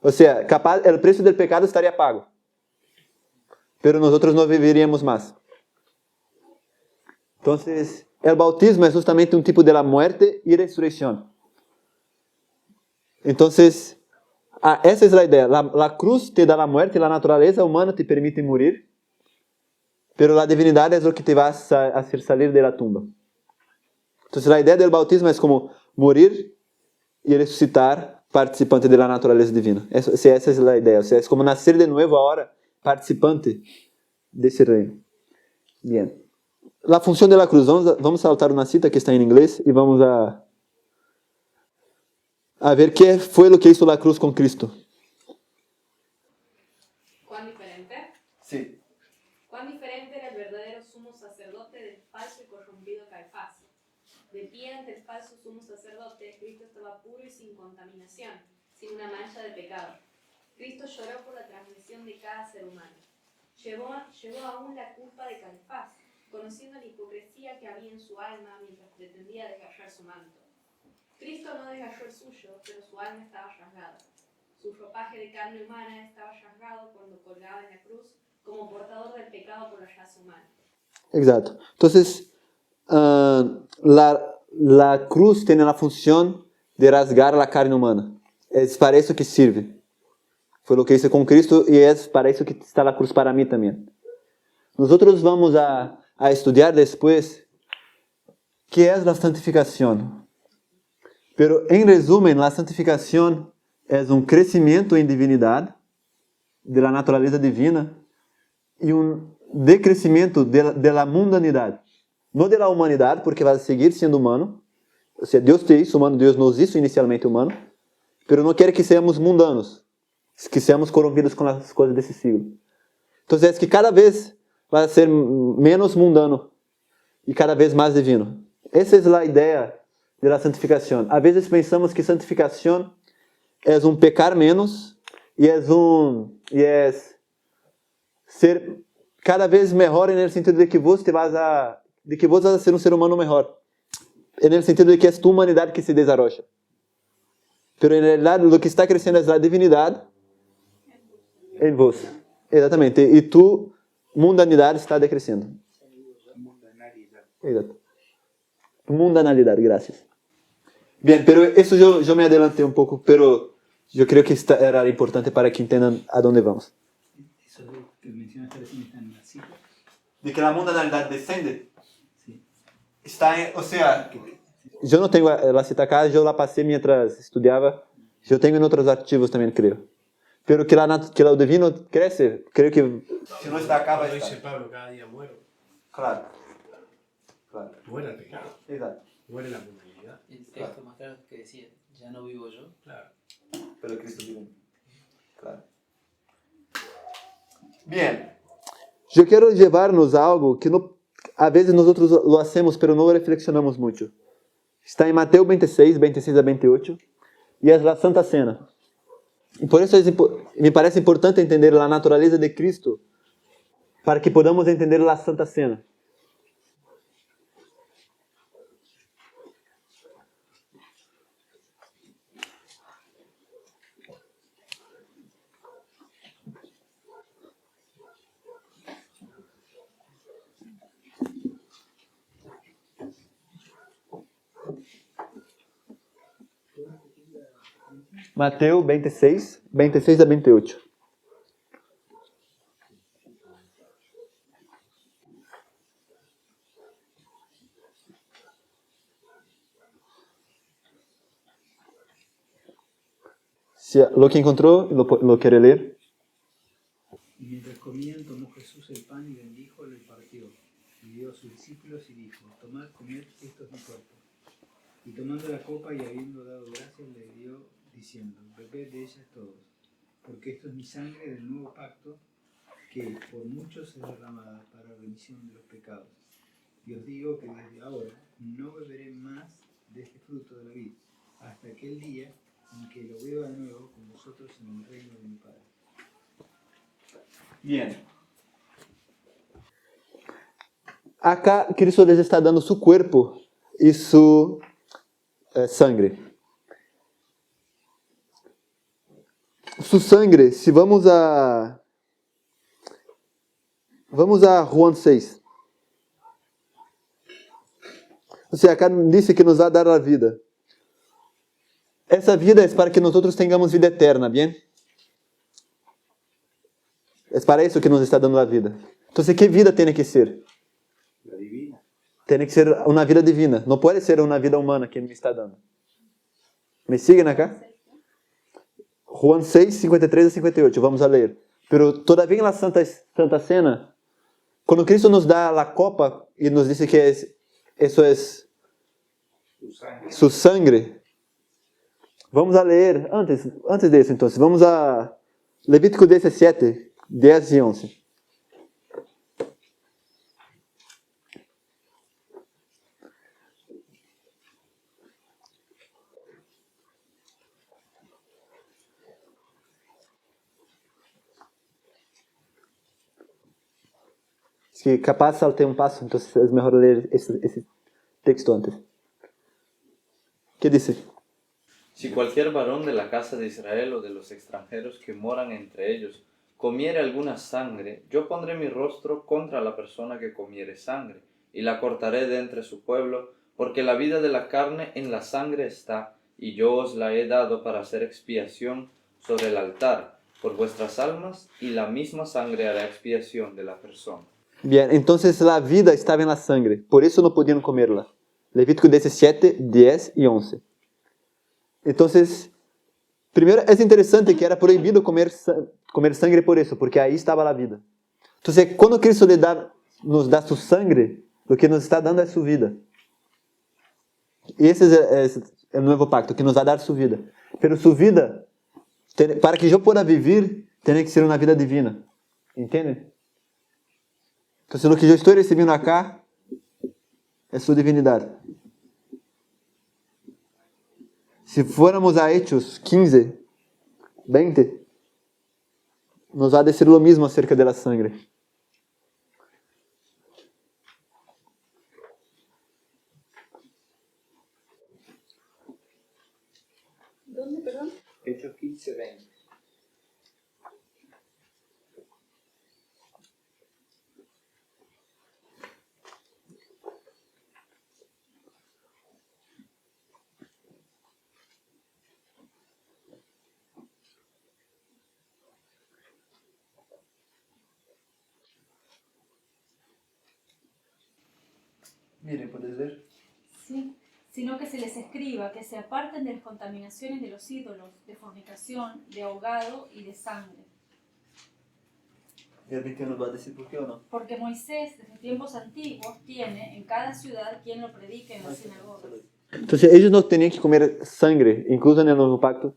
O sea, capaz, el precio del pecado estaría pago. Pero nosotros no viviríamos más. Entonces, el bautismo es justamente un tipo de la muerte y resurrección. Entonces, esa es la idea. La cruz te da la muerte, la naturaleza humana te permite morir, pero la divinidad es lo que te va a hacer salir de la tumba. Entonces, la idea del bautismo es como morir y resucitar participante de la naturaleza divina. Esa es la idea. O sea, es como nacer de nuevo ahora, participante de ese reino. Bien. La función de la cruz. Vamos a saltar una cita que está en inglés y vamos a ver qué fue lo que hizo la cruz con Cristo. ¿Cuán diferente? Sí. ¿Cuán diferente era el verdadero sumo sacerdote del falso y corrompido Caifás? De pie ante el falso sumo sacerdote, Cristo estaba puro y sin contaminación, sin una mancha de pecado. Cristo lloró por la transgresión de cada ser humano. Llevó aún la culpa de Caifás, conociendo la hipocresía que había en su alma mientras pretendía desgarrar su manto. Cristo no desgarró el suyo, pero su alma estaba rasgada. Su ropaje de carne humana estaba rasgado cuando colgaba en la cruz como portador del pecado por la raza humana. Exacto. Entonces, la cruz tiene la función de rasgar la carne humana. Es para eso que sirve. Fue lo que hice con Cristo y es para eso que está la cruz para mí también. Nosotros vamos a estudiar después qué es la santificación. Pero en resumen, la santificación es un crecimiento en divinidad de la naturaleza divina y un decrecimiento de la mundanidad. No de la humanidad, porque va a seguir siendo humano. O sea, Dios te hizo humano, Dios nos hizo inicialmente humano, pero no quiere que seamos mundanos, que seamos corrompidos con las cosas de ese siglo. Entonces es que cada vez va a ser menos mundano y cada vez más divino. Esa es la idea de la santificación. A veces pensamos que santificación es un pecar menos y es ser cada vez mejor en el sentido de que vos vas a ser un ser humano mejor. En el sentido de que es tu humanidad que se desarrolla. Pero en realidad lo que está creciendo es la divinidad en vos. Exatamente. Y tu mundanidad está decreciendo. Exacto. Mundanalidad, gracias. Bien, pero eso yo me adelanté un poco, pero yo creo que era importante para que entiendan a dónde vamos. Eso que mencionaste recién está en la cita. De que la mundanalidad descende. Sí. Está en, o sea, yo no tengo la cita acá, yo la pasé mientras estudiaba. Yo tengo en otros archivos también, creo. Pero que lo divino crece, creo que si no está acá va a Como estar. dice Pablo, cada día muero. Claro. Claro. Muere el pecado. Exacto. Muere la mundanidad. El texto más claro que decía, ya no vivo yo. Claro. Pero Cristo vive en mí. Claro. Bien. Yo quiero llevarnos a algo que a veces nosotros lo hacemos, pero no reflexionamos mucho. Está en Mateo 26, 26 a 28, y es la Santa Cena. Y por eso me parece importante entender la naturaleza de Cristo para que podamos entender la Santa Cena. Mateus 26, 26 a 28. Si lo que encontró, lo quiere leer. Y mientras comían, tomó Jesús el pan y bendijo, lo partió, y dio a sus discípulos y dijo: tomad, comed, esto es mi cuerpo. Y tomando la copa y habiendo dado gracias, le dio, diciendo: bebed de ella todos, porque esto es mi sangre del nuevo pacto, que por muchos es derramada para remisión de los pecados. Y os digo que desde ahora no beberé más de este fruto de la vid, hasta aquel día en que lo beba de nuevo con vosotros en el reino de mi Padre. Bien. Acá Cristo les está dando su cuerpo y su sangre. Su sangre, si vamos a Juan 6. O sea, acá dice que nos va a dar la vida. Esa vida es para que nosotros tengamos vida eterna, ¿bien? Es para eso que nos está dando la vida. Entonces, ¿qué vida tiene que ser? La divina. Tiene que ser una vida divina. No puede ser una vida humana que me está dando. ¿Me siguen acá? Juan 6, 53 a 58. Vamos a leer. Pero todavía en la Santa Cena, cuando Cristo nos da la copa y nos dice que eso es su sangre. Vamos a leer, antes de eso entonces, vamos a Levítico 17, 10 y 11. Es que capaz salté un paso, entonces es mejor leer ese texto antes. ¿Qué dice? Si cualquier varón de la casa de Israel o de los extranjeros que moran entre ellos comiere alguna sangre, yo pondré mi rostro contra la persona que comiere sangre, y la cortaré de entre su pueblo, porque la vida de la carne en la sangre está, y yo os la he dado para hacer expiación sobre el altar por vuestras almas, y la misma sangre hará expiación de la persona. Bien, entonces la vida estaba en la sangre, por eso no podían comerla. Levítico 17, 10 y 11. Entonces, primero es interesante que era prohibido comer sangre por eso, porque ahí estaba la vida. Entonces, cuando Cristo nos da su sangre, lo que nos está dando es su vida. Y ese es el nuevo pacto, que nos va a dar su vida. Pero su vida, para que yo pueda vivir, tiene que ser una vida divina. ¿Entienden? Entonces, lo que yo estoy recibiendo acá es su divinidad. Si fuéramos a Hechos 15, 20, nos va a decir lo mismo acerca de la sangre. ¿Dónde, perdón? Hechos 15, 20. Mire, ¿puedes ver? Sí. Sino que se les escriba que se aparten de las contaminaciones de los ídolos, de fornicación, de ahogado y de sangre. ¿Y el 21 va a decir por qué o no? Porque Moisés, desde tiempos antiguos, tiene en cada ciudad quien lo predique en las sinagogas. Entonces ellos no tenían que comer sangre, incluso en el nuevo pacto,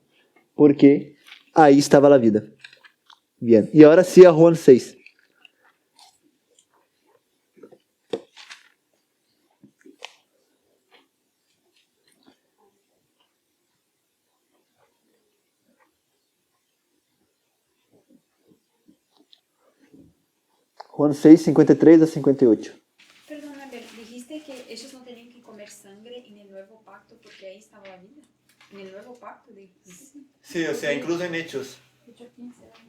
porque ahí estaba la vida. Bien, y ahora sí a Juan 6. Juan 6, 53 a 58. Perdón, Albert, dijiste que ellos no tenían que comer sangre en el nuevo pacto porque ahí estaba la vida. En el nuevo pacto dijiste. Sí, o sea, incluso en Hechos. Hechos 15, ¿verdad?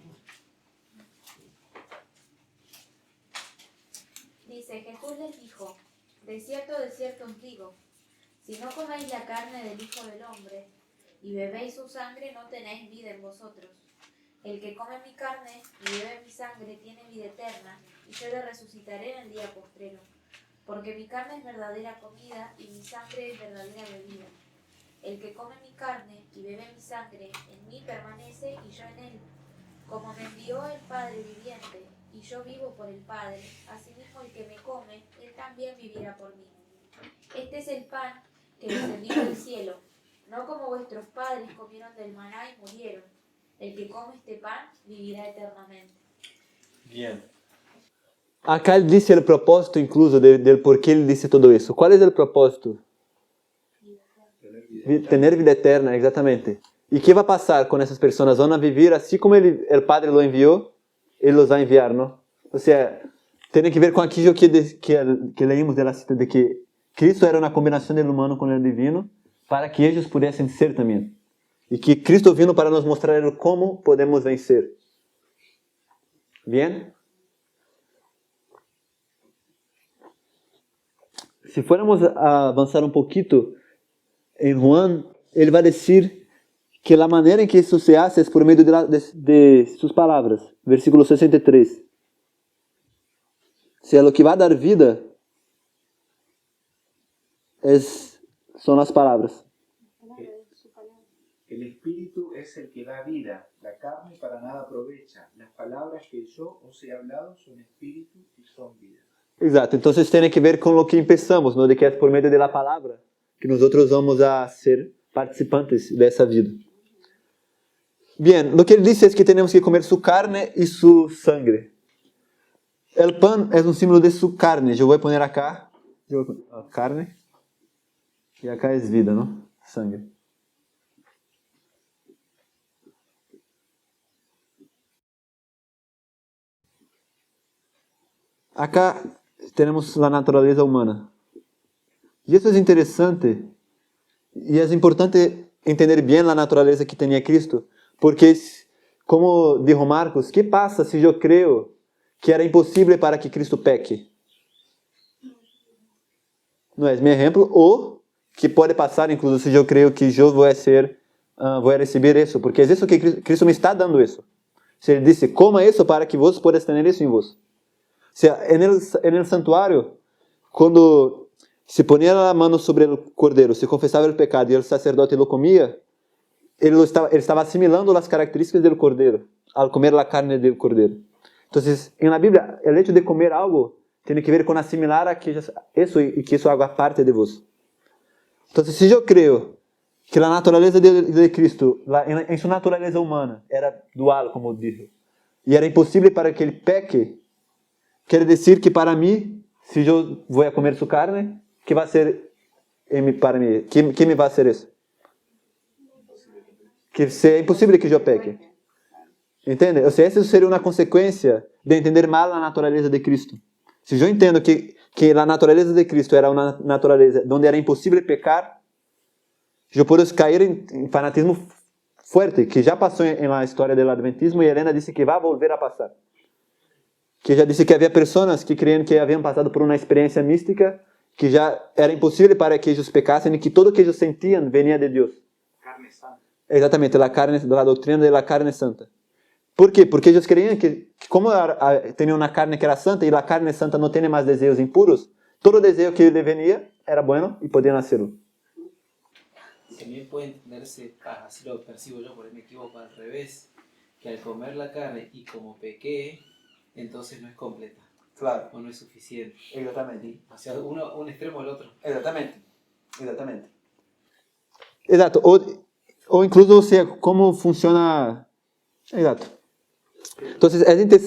Dice, Jesús les dijo, de cierto os digo, si no coméis la carne del Hijo del Hombre y bebéis su sangre, no tenéis vida en vosotros. El que come mi carne y bebe mi sangre tiene vida eterna, y yo le resucitaré en el día postrero. Porque mi carne es verdadera comida y mi sangre es verdadera bebida. El que come mi carne y bebe mi sangre, en mí permanece y yo en él. Como me envió el Padre viviente, y yo vivo por el Padre, asimismo el que me come, él también vivirá por mí. Este es el pan que descendió del cielo, no como vuestros padres comieron del maná y murieron. El que come este pan vivirá eternamente. Bien. Acá ele disse o propósito, incluso, del por que ele disse tudo isso. Qual é o propósito? Tener vida eterna, exatamente. E o que vai passar com essas pessoas? Vão viver assim como o Padre lo enviou, ele los vai enviar, não? Ou seja, tem que ver com aquilo que leímos da cita de que Cristo era uma combinação do humano com o divino para que eles pudessem ser também. E que Cristo vino para nos mostrar como podemos vencer. Bien? Se formos a avançar um pouquinho em Juan, ele vai dizer que a maneira em que isso se hace é por meio de suas palavras. Versículo 63. Se é o que vai dar vida, são as palavras. El Espíritu es el que da vida, la carne para nada aprovecha. Las palabras que yo os he hablado son espíritu y son vida. Exato, então tem que ver com o que começamos, de que é por meio da palavra que nós vamos a ser participantes dessa vida. Bien, o que ele disse é que temos que comer sua carne e sua sangre. O pan é símbolo de sua carne. Eu vou pôr acá, carne, e acá é vida, não? Sangue. Acá temos a natureza humana. E isso é interessante e é importante entender bem a natureza que tinha Cristo, porque, como dijo Marcos, que passa se eu creio que era impossível para que Cristo peque? Não é meu exemplo? Ou que pode passar, incluso, se eu creio que eu vou receber isso, porque é isso que Cristo me está dando isso. Se ele disse, coma isso para que vos possas ter isso em vos. O sea, en el santuario, cuando se ponía la mano sobre el cordero, se confesaba el pecado y el sacerdote lo comía, él estaba asimilando las características del cordero al comer la carne del cordero. Entonces, en la Biblia, el hecho de comer algo tiene que ver con asimilar eso y que eso haga parte de vos. Entonces, si yo creo que la naturaleza de Cristo, en su naturaleza humana, era dual, como dijo, y era imposible para que él peque, quer dizer que para mim, se eu vou comer sua carne, que vai ser para mim? Que me vai ser isso? Que é impossível que eu peque. Entende? Ou seja, isso seria uma consequência de entender mal a natureza de Cristo. Se eu entendo que a natureza de Cristo era uma natureza onde era impossível pecar, eu posso cair em fanatismo forte, que já passou na história do Adventismo, e Helena disse que vai voltar a passar. Que já disse que havia pessoas que criam que haviam passado por uma experiência mística, que já era impossível para que eles pecassem e que tudo que eles sentiam vinha de Deus. Carne santa. Exatamente, a doutrina da carne santa. Por quê? Porque eles creiam que como tinham uma carne que era santa e a carne santa não tem mais desejos impuros, todo desejo que ele venía era bueno e podia hacerlo. También puede entenderse, así lo percibo yo, por ahí me equivoco, al revés, que al comer la carne y como pequé, entonces no es completa. Claro. O no es suficiente. Exatamente. Hacia un extremo al otro. Exatamente. Exatamente. Exato. Ou incluso, como funciona... Exato. Então,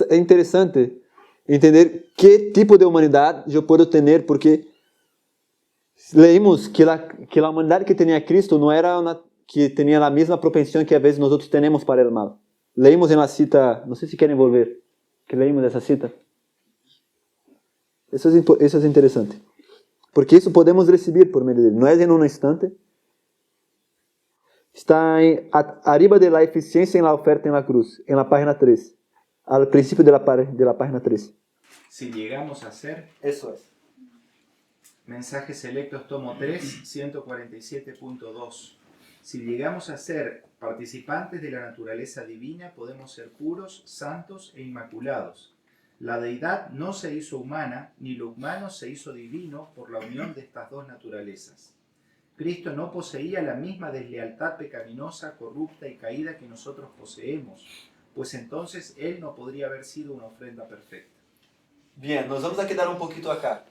é interessante entender que tipo de humanidade eu posso ter, porque leímos que a humanidade que tinha Cristo não era que tinha a mesma propensão que às vezes nós temos para o mal. Leímos na cita, não sei se querem volver, que leímos essa cita. Eso es interesante. Porque isso podemos recibir por medio dele. Não é em um instante. Está arriba de la eficiencia en la oferta en la cruz, en la página 3. Al principio de la página 3. Si llegamos a ser... Eso es. Mensajes selectos, tomo 3, 147.2. Si llegamos a ser participantes de la naturaleza divina, podemos ser puros, santos e inmaculados. La deidad no se hizo humana, ni lo humano se hizo divino por la unión de estas dos naturalezas. Cristo no poseía la misma deslealtad pecaminosa, corrupta y caída que nosotros poseemos, pues entonces Él no podría haber sido una ofrenda perfecta. Bien, nos vamos a quedar un poquito acá.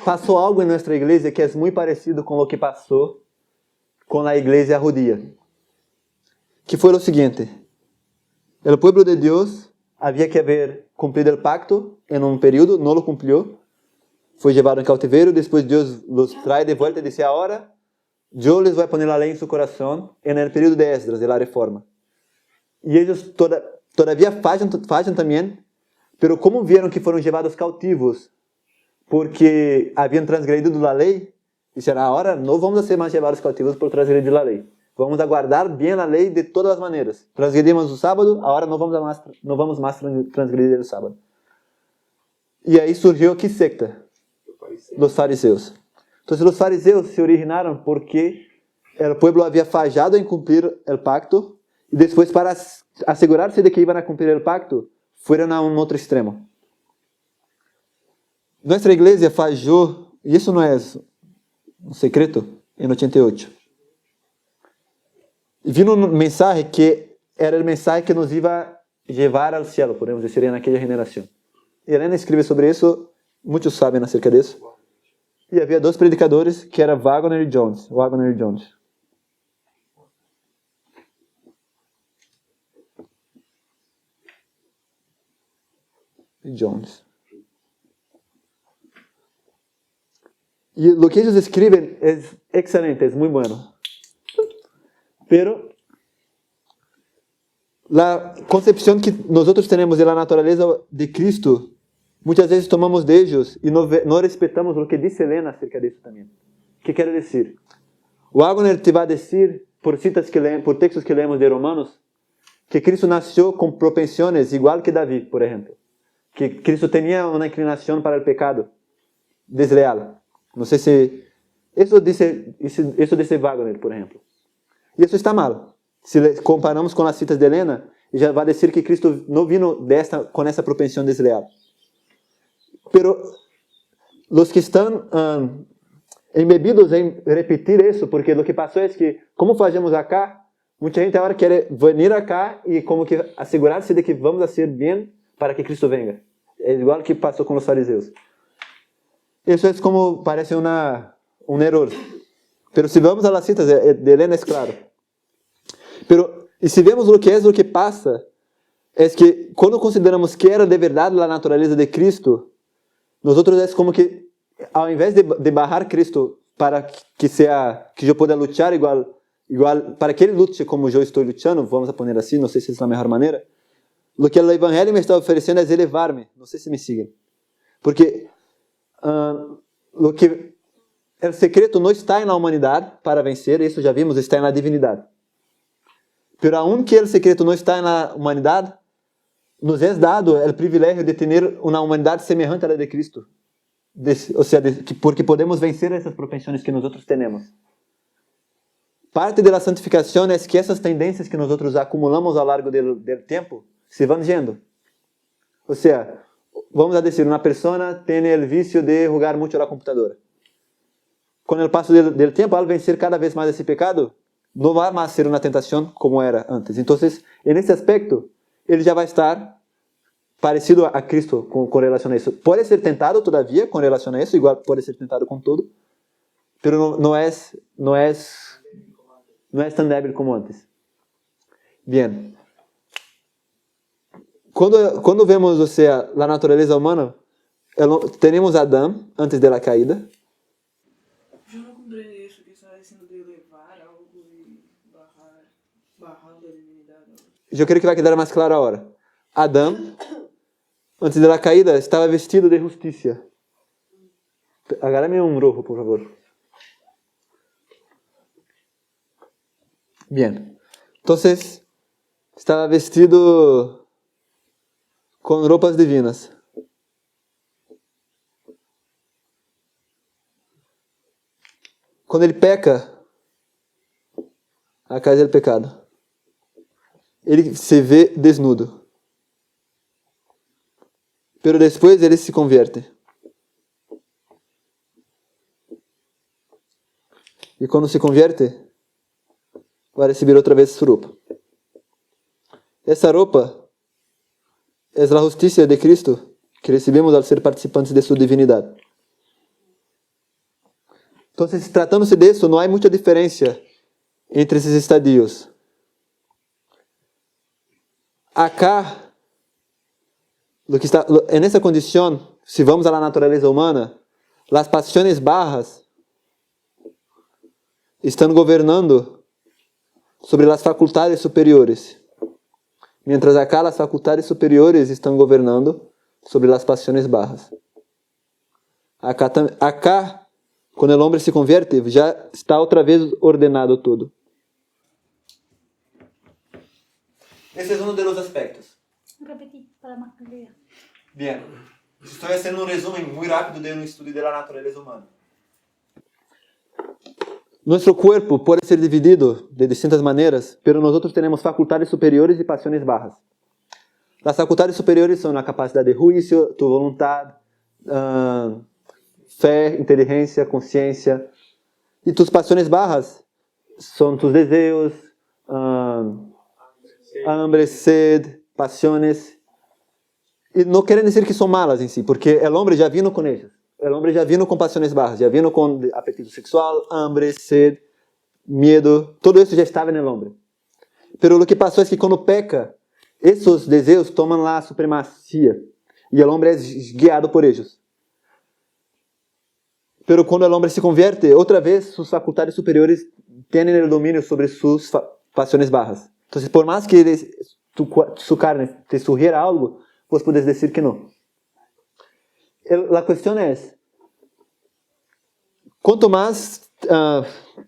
Pasó algo en nuestra iglesia que es muy parecido con lo que pasó con la iglesia judía. Que fue lo siguiente. El pueblo de Dios había que haber cumplido el pacto en un periodo, no lo cumplió. Fue llevado en cautiverio, después Dios los trae de vuelta y dice, ahora yo les voy a poner la ley en su corazón en el periodo de Esdras, de la reforma. Y ellos todavía fallan también, pero como vieron que fueron llevados cautivos porque habían transgredido la ley, disseram, ahora no vamos a ser más llevados cautivos por transgredir la ley. Vamos a guardar bien la ley de todas las maneras. Transgredimos el sábado, ahora no vamos más transgredir el sábado. Y ahí surgió ¿qué secta? Los fariseos. Entonces los fariseos se originaron porque el pueblo había fallado en cumplir el pacto y después para asegurarse de que iban a cumplir el pacto, fueron a un otro extremo. Nuestra iglesia falló, y eso no es un secreto, en 88. Y vino un mensaje que era el mensaje que nos iba a llevar al cielo, podemos decir, en aquella generación. Y Elena escribe sobre eso, muchos saben acerca de eso. E havia dois predicadores, que era Wagner e Jones. Y lo que ellos escriben es excelente, es muy bueno. Pero la concepción que nosotros tenemos de la naturaleza de Cristo, muchas veces tomamos de ellos y no respetamos lo que dice Elena acerca de eso también. ¿Qué quiere decir? Wagner te va a decir, por textos que leemos de Romanos, que Cristo nació con propensiones igual que David, por ejemplo. Que Cristo tenía una inclinación para el pecado desleal. No sé si... Eso dice Wagner, por ejemplo. Y eso está mal. Si comparamos con las citas de Elena, ella va a decir que Cristo no vino con esa propensión desleal. Pero los que están embebidos en repetir eso, porque lo que pasó es que, como fazemos acá, mucha gente ahora quiere venir acá y como que asegurarse de que vamos a hacer bien para que Cristo venga. Es igual que pasó con los fariseos. Eso es como, parece un error. Pero si vamos a las citas de Elena es claro. Pero, y si vemos lo que pasa, es que cuando consideramos que era de verdad la naturaleza de Cristo, nosotros es como que, ao invés de bajar Cristo para que yo pueda luchar igual, para que Ele lute como eu estou lutando, vamos a poner assim, não sei se é a melhor maneira, lo que o Evangelho me está oferecendo é elevar-me, não sei se me siguen. Porque o secreto não está na humanidade para vencer, isso já vimos, está na divinidade. Pero aunque o secreto não está na humanidade, nos é dado o privilégio de ter uma humanidade semelhante à de Cristo. Porque podemos vencer essas propensões que nós temos. Parte da santificação é que essas tendências que nós acumulamos ao largo do tempo se vão yendo. Ou seja, vamos a dizer, uma pessoa tem o vício de jogar muito na computadora. Com o passo do tempo, ao vencer cada vez mais esse pecado, não vai mais ser uma tentação como era antes. Então, nesse aspecto, ele já vai estar parecido a Cristo com relação a isso. Pode ser tentado todavia com relação a isso, igual pode ser tentado com tudo, pero não é tão débil como antes. Bien. Quando vemos, ou seja, a natureza humana, temos Adão antes da caída. Eu não compreendi isso que estava dizendo de elevar algo e bajar a divinidade. eu creio que vai quedar mais claro agora. Adão, antes da caída, estava vestido de justiça. Agárrame um rojo, por favor. Bien. Entonces, estaba vestido con ropas divinas. Quando ele peca, acá é o pecado. Ele se vê desnudo. Pero depois ele se converte. E quando se converte, vai receber outra vez sua roupa. Essa roupa é a justiça de Cristo que recebemos ao ser participantes de sua divindade. Então, tratando-se disso, não há muita diferença entre esses estadios. Acá, nessa condição, se vamos à natureza humana, as paixões bajas estão governando sobre as faculdades superiores, mientras acá as faculdades superiores estão governando sobre as paixões bajas. Acá, quando o homem se converte, já está outra vez ordenado tudo. Esse é um dos aspectos. Repetí para más claridad. Bien. Estou fazendo um resumo muito rápido de um estudo da natureza humana. Nosso corpo pode ser dividido de distintas maneiras, pero nós temos faculdades superiores e paixões bajas. As faculdades superiores são a capacidade de juízo, tu vontade, fé, inteligência, consciência. E tus paixões bajas são tus desejos, hambre, sede, paixões. E não querem dizer que são malas em si, porque o homem já vino com elas. O homem já vino com paixões bajas, já vino com apetite sexual, hambre, sede, medo. Todo isso já estava no homem. Pero o que passou é que quando peca, esses desejos tomam a supremacia. E o homem é guiado por eles. Pero quando o homem se converte, outra vez, suas faculdades superiores têm o domínio sobre suas paixões bajas. Então, por mais que sua carne te sugiera algo, vos podes dizer que não. A questão é, quanto mais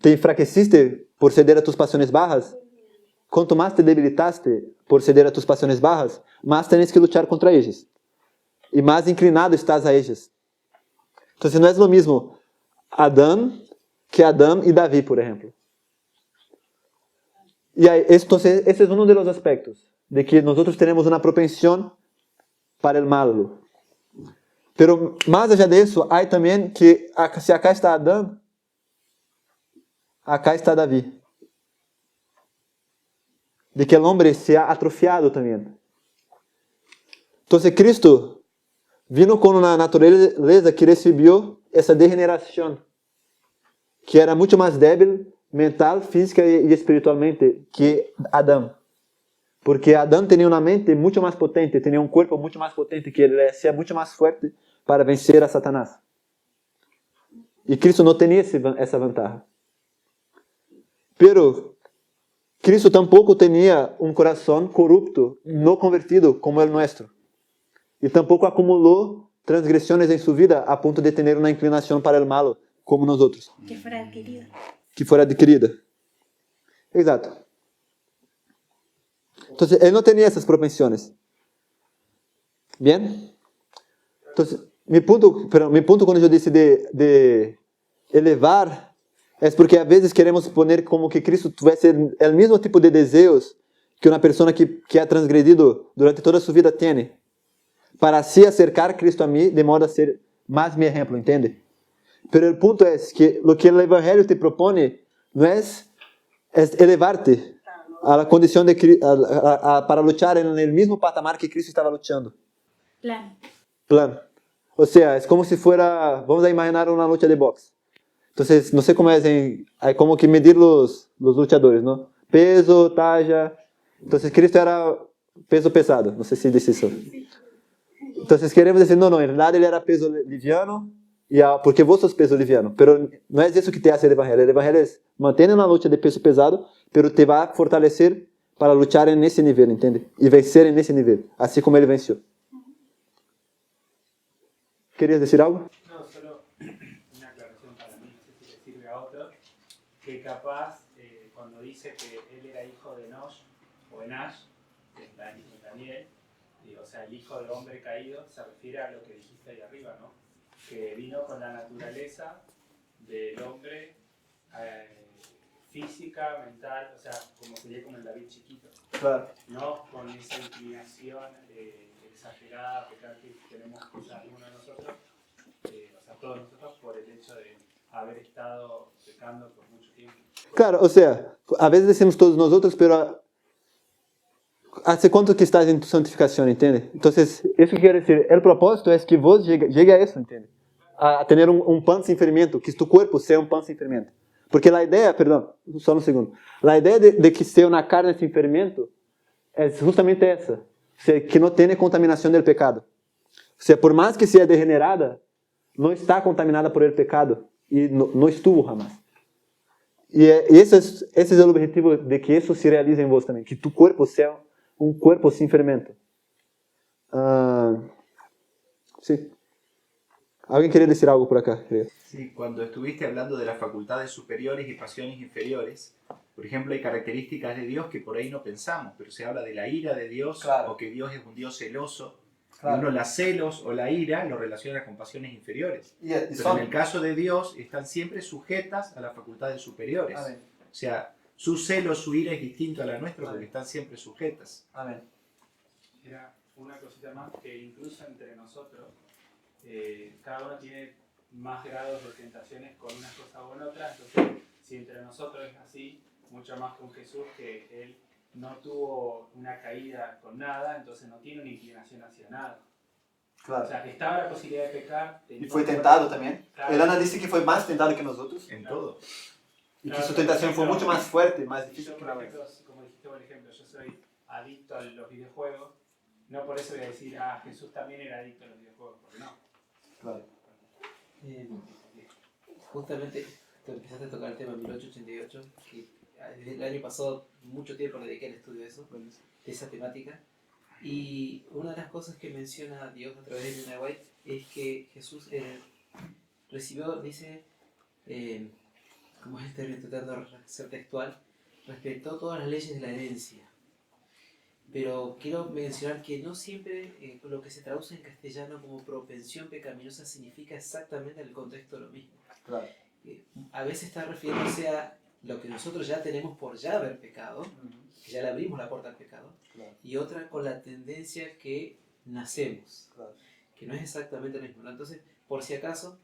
te enfraqueciste por ceder a tus paixões bajas, quanto mais te debilitaste por ceder a tus paixões bajas, mais tens que lutar contra eles. E mais inclinado estás a eles. Então, não é o mesmo Adão que Adão e Davi, por exemplo. E aí, esse é um dos aspectos de que nós temos uma propensão para o mal. Pero mais allá disso, há também que se acá está Adão, acá está Davi. De que o homem se ha atrofiado também. Então, Cristo vino com uma natureza que recebeu essa degeneração, que era muito mais débil, mental, física e espiritualmente que Adão. Porque Adão tinha uma mente muito mais potente, tinha um corpo muito mais potente, que ele era muito mais forte para vencer a Satanás. E Cristo não tinha essa vantagem. Pero Cristo tampouco tinha um coração corrupto, não convertido como o nosso. E tampouco acumulou transgressões em sua vida a ponto de ter uma inclinação para o mal, como nós outros. Que fuera adquirida. Que fuera adquirida. Exato. Então, ele não tinha essas propensões. Bien? Então, meu ponto quando eu disse de elevar, é porque às vezes queremos poner como que Cristo tivesse o mesmo tipo de desejos que uma pessoa que ha transgredido durante toda a sua vida tem, para se acercar a Cristo a mim, de modo a ser mais meu exemplo, entende? Pero o ponto é que o que o Evangelho te propõe não é elevar-te a la condição de para lutar no mesmo patamar que Cristo estava lutando. Plan. O sea, é como se fuera, vamos a imaginar uma luta de boxe. Então, não sei como é como que medir os lutadores, não? Peso, talla. Então, Cristo era peso pesado, não sei se disse isso. Então, queremos dizer, não, na verdade ele era peso liviano, porque vos sos peso liviano. Pero não é isso que te hace o Evangelho. O Evangelho é manter uma luta de peso pesado, pero te vai fortalecer para luchar nesse nível, entende? E vencer nesse nível, assim como ele venceu. ¿Querías decir algo? No, solo una aclaración para mí, no sé si le sirve a otro, que capaz cuando dice que él era hijo de Enosh o Enash, que es Daniel, o sea, el hijo del hombre caído, se refiere a lo que dijiste ahí arriba, ¿no? Que vino con la naturaleza del hombre física, mental, o sea, como sería como el David chiquito. Claro. No con esa inclinación exagerada a pecar que tenemos quizás algunos de nosotros, o sea, todos nosotros, por el hecho de haber estado pecando por mucho tiempo. Claro, o sea, a veces decimos todos nosotros, pero ¿hace cuánto que estás en tu santificación, entiende? Entonces, eso quiere decir, el propósito es que vos llegue a eso, entiende? A tener un pan sin fermento, que tu cuerpo sea un pan sin fermento. Porque la idea, perdón, só um segundo, la idea de que sea una carne sin fermento es justamente esa, o sea, que no tiene contaminación del pecado. O sea, por más que sea degenerada, no está contaminada por el pecado y no estuvo jamás. Y ese es el objetivo de que eso se realice en vos también, que tu cuerpo sea un cuerpo sin fermento. Sí. ¿Alguien quería decir algo por acá? Sí, cuando estuviste hablando de las facultades superiores y pasiones inferiores, por ejemplo, hay características de Dios que por ahí no pensamos, pero se habla de la ira de Dios, claro, o que Dios es un Dios celoso. claro, y uno la celos o la ira lo relaciona con pasiones inferiores. Pero en el caso de Dios están siempre sujetas a las facultades superiores. Amén. O sea, su celo, su ira es distinto a la nuestra porque Amén. están siempre sujetas. Amén. Era una cosita más, que incluso entre nosotros, cada uno tiene más grados de tentaciones con unas cosas o con otras, entonces si entre nosotros es así, mucho más con Jesús, que él no tuvo una caída con nada, entonces no tiene una inclinación hacia nada. Claro. O sea, estaba la posibilidad de pecar. Y fue tentado también. Claro. Elana dice que fue más tentado que nosotros. En todo. Y que su tentación fue mucho más fuerte, más difícil Yo, que por la ejemplo, como dijiste por ejemplo, yo soy adicto a los videojuegos, no por eso voy a decir, Jesús también era adicto a los videojuegos, porque no. Claro. Justamente te empezaste a tocar el tema 1888, que desde el año pasado mucho tiempo le dediqué al estudio de eso, de esa temática. Y una de las cosas que menciona Dios a través de Elena White es que Jesús recibió, dice, ¿cómo es el término? Tratando de ser textual, respetó todas las leyes de la herencia. Pero quiero mencionar que no siempre lo que se traduce en castellano como propensión pecaminosa significa exactamente en el contexto lo mismo. Claro. A veces está refiriéndose a lo que nosotros ya tenemos por ya haber pecado, que ya le abrimos la puerta al pecado, Claro. y otra con la tendencia que nacemos, Claro. que no es exactamente lo mismo, ¿no? Entonces, por si acaso,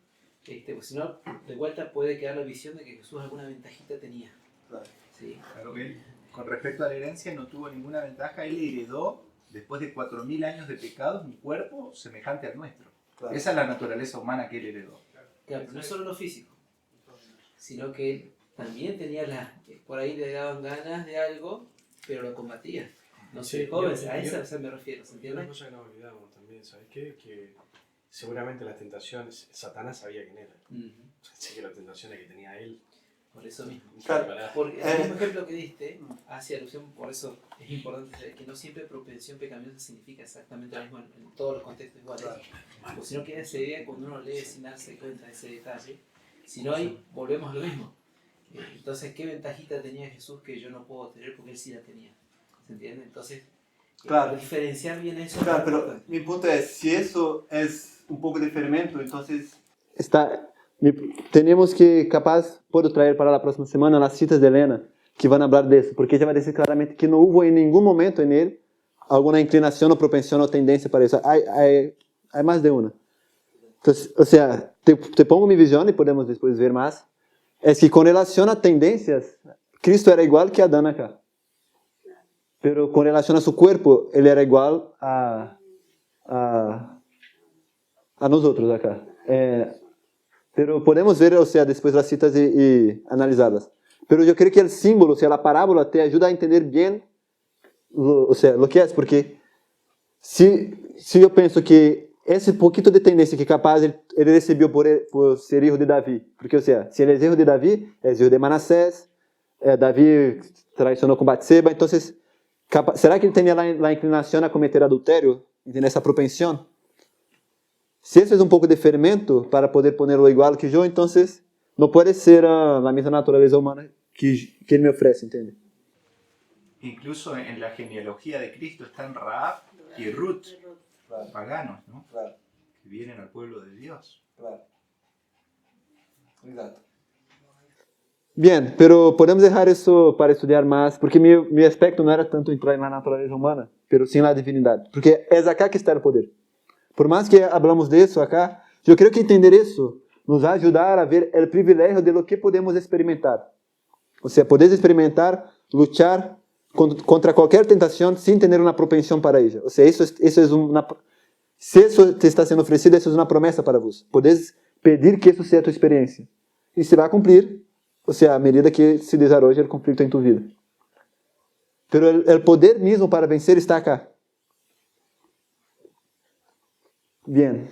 pues si no, de vuelta puede quedar la visión de que Jesús alguna ventajita tenía. Claro. ¿Sí? Claro que él, con respecto a la herencia, no tuvo ninguna ventaja. Él heredó, después de 4000 años de pecados, un cuerpo semejante al nuestro. Claro. Esa es la naturaleza humana que él heredó. Claro, pero no es solo lo físico, sino que él también tenía por ahí le daban ganas de algo, pero lo combatía. No sé, Sí, jóvenes, yo- a yo- esa me refiero, ¿se Una entiende? cosa que nos olvidamos también, ¿sabes qué? Que seguramente las tentaciones, Satanás sabía quién era. Así que las tentaciones que tenía él. Por eso mismo. Claro. Porque el mismo ejemplo que diste hace alusión, por eso es importante saber que no siempre propensión pecaminosa significa exactamente lo mismo en todos los contextos iguales. Claro. O si no queda esa idea cuando uno lee sin darse cuenta de ese detalle. Si no hay, volvemos a lo mismo. Entonces, ¿qué ventajita tenía Jesús que yo no puedo tener porque él sí la tenía? ¿Se entiende? Entonces, Claro. diferenciar bien eso. Claro, pero mi punto es, si eso es un poco de fermento, entonces tenemos que, capaz, puedo traer para la próxima semana las citas de Elena, que van a hablar de eso, porque ella va a decir claramente que no hubo en ningún momento en él alguna inclinación o propensión o tendencia para eso. Hay más de una. Entonces, o sea, te pongo mi visión y podemos después ver más. Es que con relación a tendencias, Cristo era igual que Adán acá. Pero con relación a su cuerpo, él era igual a nosotros acá. Pero podemos ver, o sea, después las citas y analizarlas. Pero yo creo que el símbolo, o sea, la parábola te ayuda a entender bien lo que es, porque si yo pienso que ese poquito de tendencia que capaz ele recebeu por ser hijo de Davi, porque, o sea, si ele es hijo de Davi, es hijo de Manassés, Davi traicionó con Batseba, entonces ¿Será que él tenía la inclinación a cometer adulterio? ¿Tiene esa propensión? Si eso es un poco de fermento para poder ponerlo igual que yo, entonces no puede ser la misma naturaleza humana que él me ofrece, ¿entiende? Incluso en la genealogía de Cristo están Raab y Ruth, paganos, ¿no? Claro. Que vienen al pueblo de Dios. Claro. Exacto. Bien, pero podemos dejar eso para estudiar más, porque mi aspecto no era tanto entrar en la naturaleza humana, pero sí en la divinidad, porque es acá que está el poder. Por más que hablamos de eso acá, yo creo que entender eso nos va a ayudar a ver el privilegio de lo que podemos experimentar. O sea, poder experimentar, luchar contra cualquier tentación sin tener una propensión para ella. O sea, eso es una... Si eso te está siendo ofrecido, eso es una promesa para vos. Podés pedir que eso sea tu experiencia. Y se va a cumplir, o sea, a medida que se desarrolla el conflicto en tu vida. Pero el poder mismo para vencer está acá. Bien.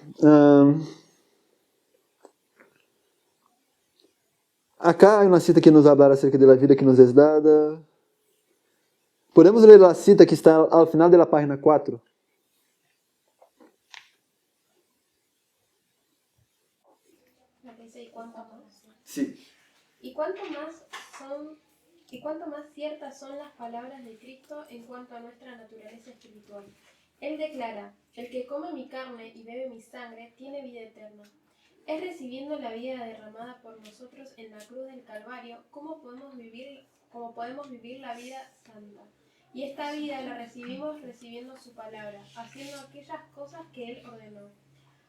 Acá hay una cita que nos habla acerca de la vida que nos es dada. Podemos ler a cita que está ao final da página 4. Sí. ¿Y cuánto más ciertas son las palabras de Cristo en cuanto a nuestra naturaleza espiritual? Él declara, el que come mi carne y bebe mi sangre tiene vida eterna. Es recibiendo la vida derramada por nosotros en la cruz del Calvario como podemos vivir la vida santa. Y esta vida la recibimos recibiendo su palabra, haciendo aquellas cosas que Él ordenó.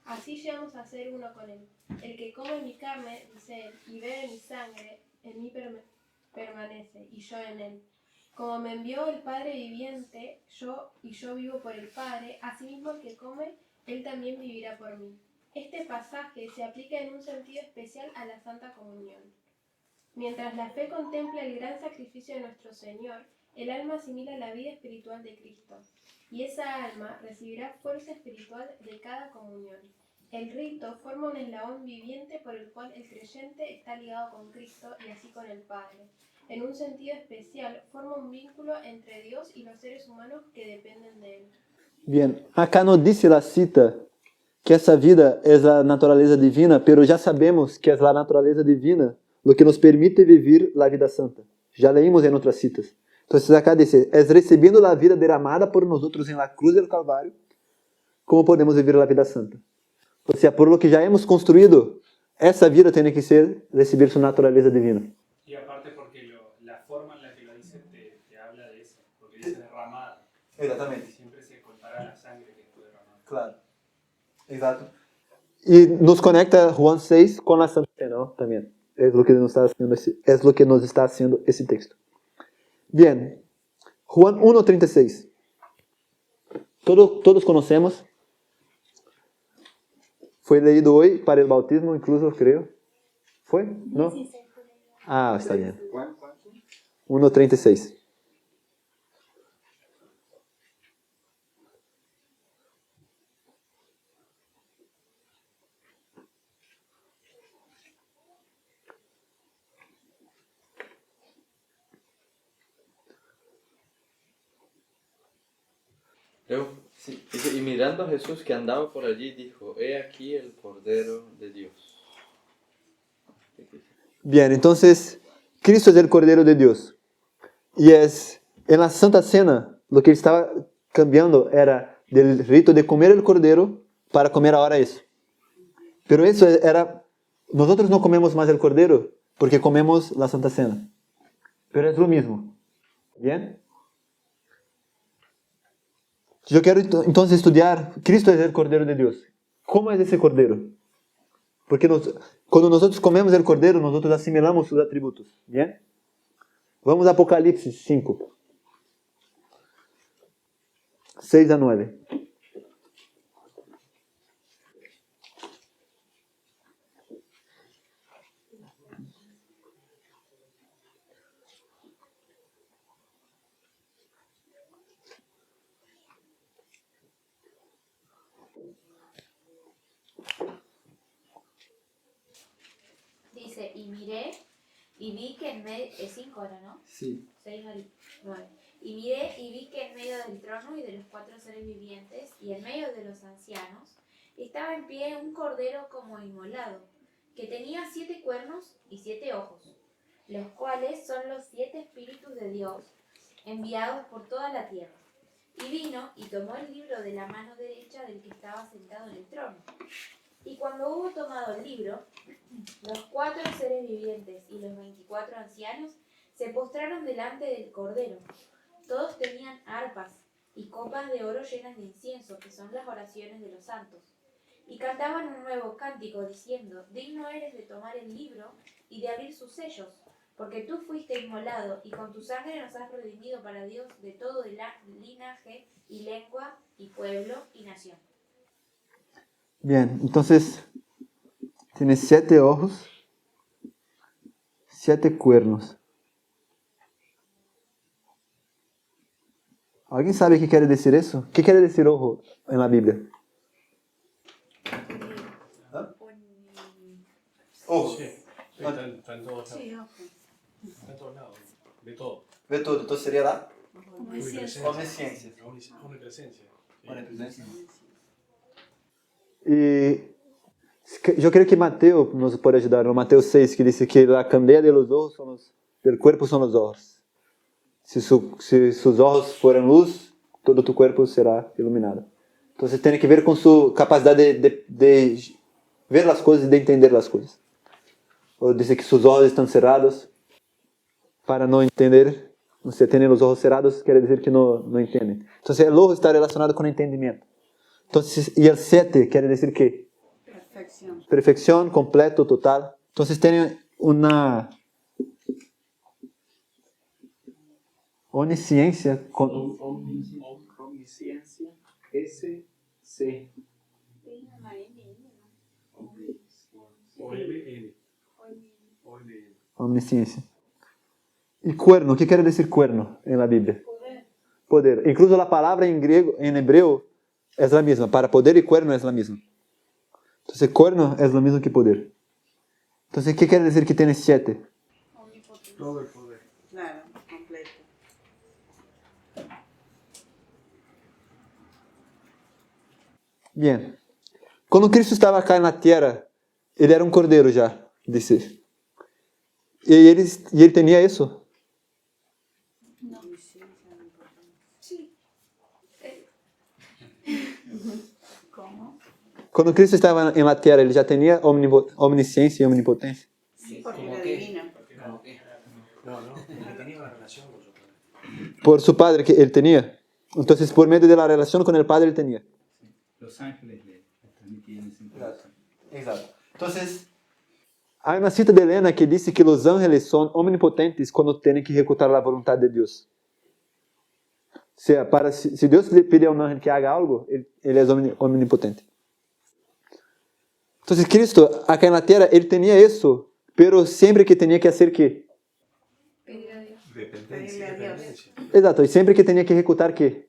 Así llegamos a ser uno con Él. El que come mi carne, dice Él, y bebe mi sangre, en mí permanece, y yo en Él. Como me envió el Padre viviente, yo vivo por el Padre, asimismo el que come, Él también vivirá por mí. Este pasaje se aplica en un sentido especial a la Santa Comunión. Mientras la fe contempla el gran sacrificio de nuestro Señor, el alma asimila la vida espiritual de Cristo, y esa alma recibirá fuerza espiritual de cada comunión. El rito forma un eslabón viviente por el cual el creyente está ligado con Cristo y así con el Padre. En un sentido especial, forma un vínculo entre Dios y los seres humanos que dependen de Él. Bien, acá nos dice la cita que essa vida é a natureza divina, pero já sabemos que é a natureza divina lo que nos permite vivir a vida santa. Já leímos em outras citas. Então, acá dice, é recebendo a vida derramada por nosotros en la cruz del Calvario, como podemos vivir a vida santa. O sea, por lo que já hemos construído, essa vida tem que ser recibir su naturaleza divina. Y aparte porque la forma en la que lo dice te habla de eso, porque dice derramada. Exatamente. Y siempre se contará la sangre que fue derramada. Claro. Exato. E nos conecta Juan 6 com a Santa Cena, ¿no? Também. É o que nos está haciendo esse texto. Bien. Juan 1:36. Todos conocemos. Foi leído hoje para o bautismo, incluso, creo. ¿Foi? ¿No? Ah, está bien. 1:36. Y mirando a Jesús que andaba por allí, dijo, he aquí el Cordero de Dios. Bien, entonces, Cristo es el Cordero de Dios. Y es, en la Santa Cena, lo que estaba cambiando era del rito de comer el Cordero para comer ahora eso. Pero eso era, nosotros no comemos más el Cordero porque comemos la Santa Cena. Pero es lo mismo. Bien. Yo quiero entonces estudiar, Cristo es el Cordero de Dios. ¿Cómo es ese Cordero? Porque cuando nosotros comemos el Cordero, nosotros asimilamos sus atributos. ¿Bien? Vamos a Apocalipsis 5. 6-9. Dice, y miré, y vi que en medio... Es 5 ahora, ¿no? Sí. 6 al 9. Y miré y vi que en medio del trono y de los 4 seres vivientes y en medio de los ancianos estaba en pie un cordero como inmolado, que tenía 7 cuernos y 7 ojos, los cuales son los 7 espíritus de Dios enviados por toda la tierra. Y vino y tomó el libro de la mano derecha del que estaba sentado en el trono. Y cuando hubo tomado el libro, los 4 seres vivientes y los 24 ancianos se postraron delante del cordero. Todos tenían arpas y copas de oro llenas de incienso, que son las oraciones de los santos. Y cantaban un nuevo cántico diciendo: digno eres de tomar el libro y de abrir sus sellos, porque tú fuiste inmolado y con tu sangre nos has redimido para Dios de todo linaje y lengua y pueblo y nación. Bien, entonces tiene 7 ojos, 7 cuernos. ¿Alguien sabe qué quiere decir eso? ¿Qué quiere decir ojo en la Biblia? Ojo. Sí, está en todos lados. Sí, ojo. Está en todos lados. Ve todo. Ve todo, entonces sería la Omnisciencia. omnisciencia. Omnipresencia. Omnipresencia. E eu creio que Mateus nos pode ajudar, no Mateus 6, que diz que a candeia de los ojos son los, del cuerpo son los ojos. Si sus ojos fueran luz, todo tu cuerpo será iluminado. Entonces tiene que ver con su capacidad de ver las cosas y de entender las cosas. O dice que sus ojos están cerrados para no entender. Você tem os olhos cerrados, quer dizer que não entende. Então, o ojo está relacionado com o entendimento. Então, e o 7 quer dizer que? Perfección. Perfeição, completo, total. Então, tem uma onisciência. Omnisciencia, SC. Omnisciência. E cuerno, o que quer dizer cuerno em la Bíblia? Poder. Incluso a palavra em grego, em hebreu, é a mesma. Para poder e cuerno é a mesma. Então, cuerno é o mesmo que poder. Então, o que quer dizer que tem 7? Todo el poder. Claro, completo. Bien. Quando Cristo estava acá na terra, ele era um cordeiro já, disse. E ele tinha isso? No. Sí. ¿Cómo? Quando Cristo estava na terra, ele já tinha omnisciência e omnipotência? Sí, porque era divino. No, porque tenía una relación con su padre. Por su padre que ele tinha? Então, por meio da relação com o padre, ele tinha. Los ángeles le transmitían esa información. Exato. Então, há uma cita de Helena que diz que os ángeles são omnipotentes quando têm que executar a vontade de Deus. Se Deus lhe pedir a um ángel que haga algo, ele é omnipotente. Então, Cristo, aqui na terra, ele tinha isso, pero sempre que tinha que fazer que? Dependencia. Exato, e sempre que tinha que executar que?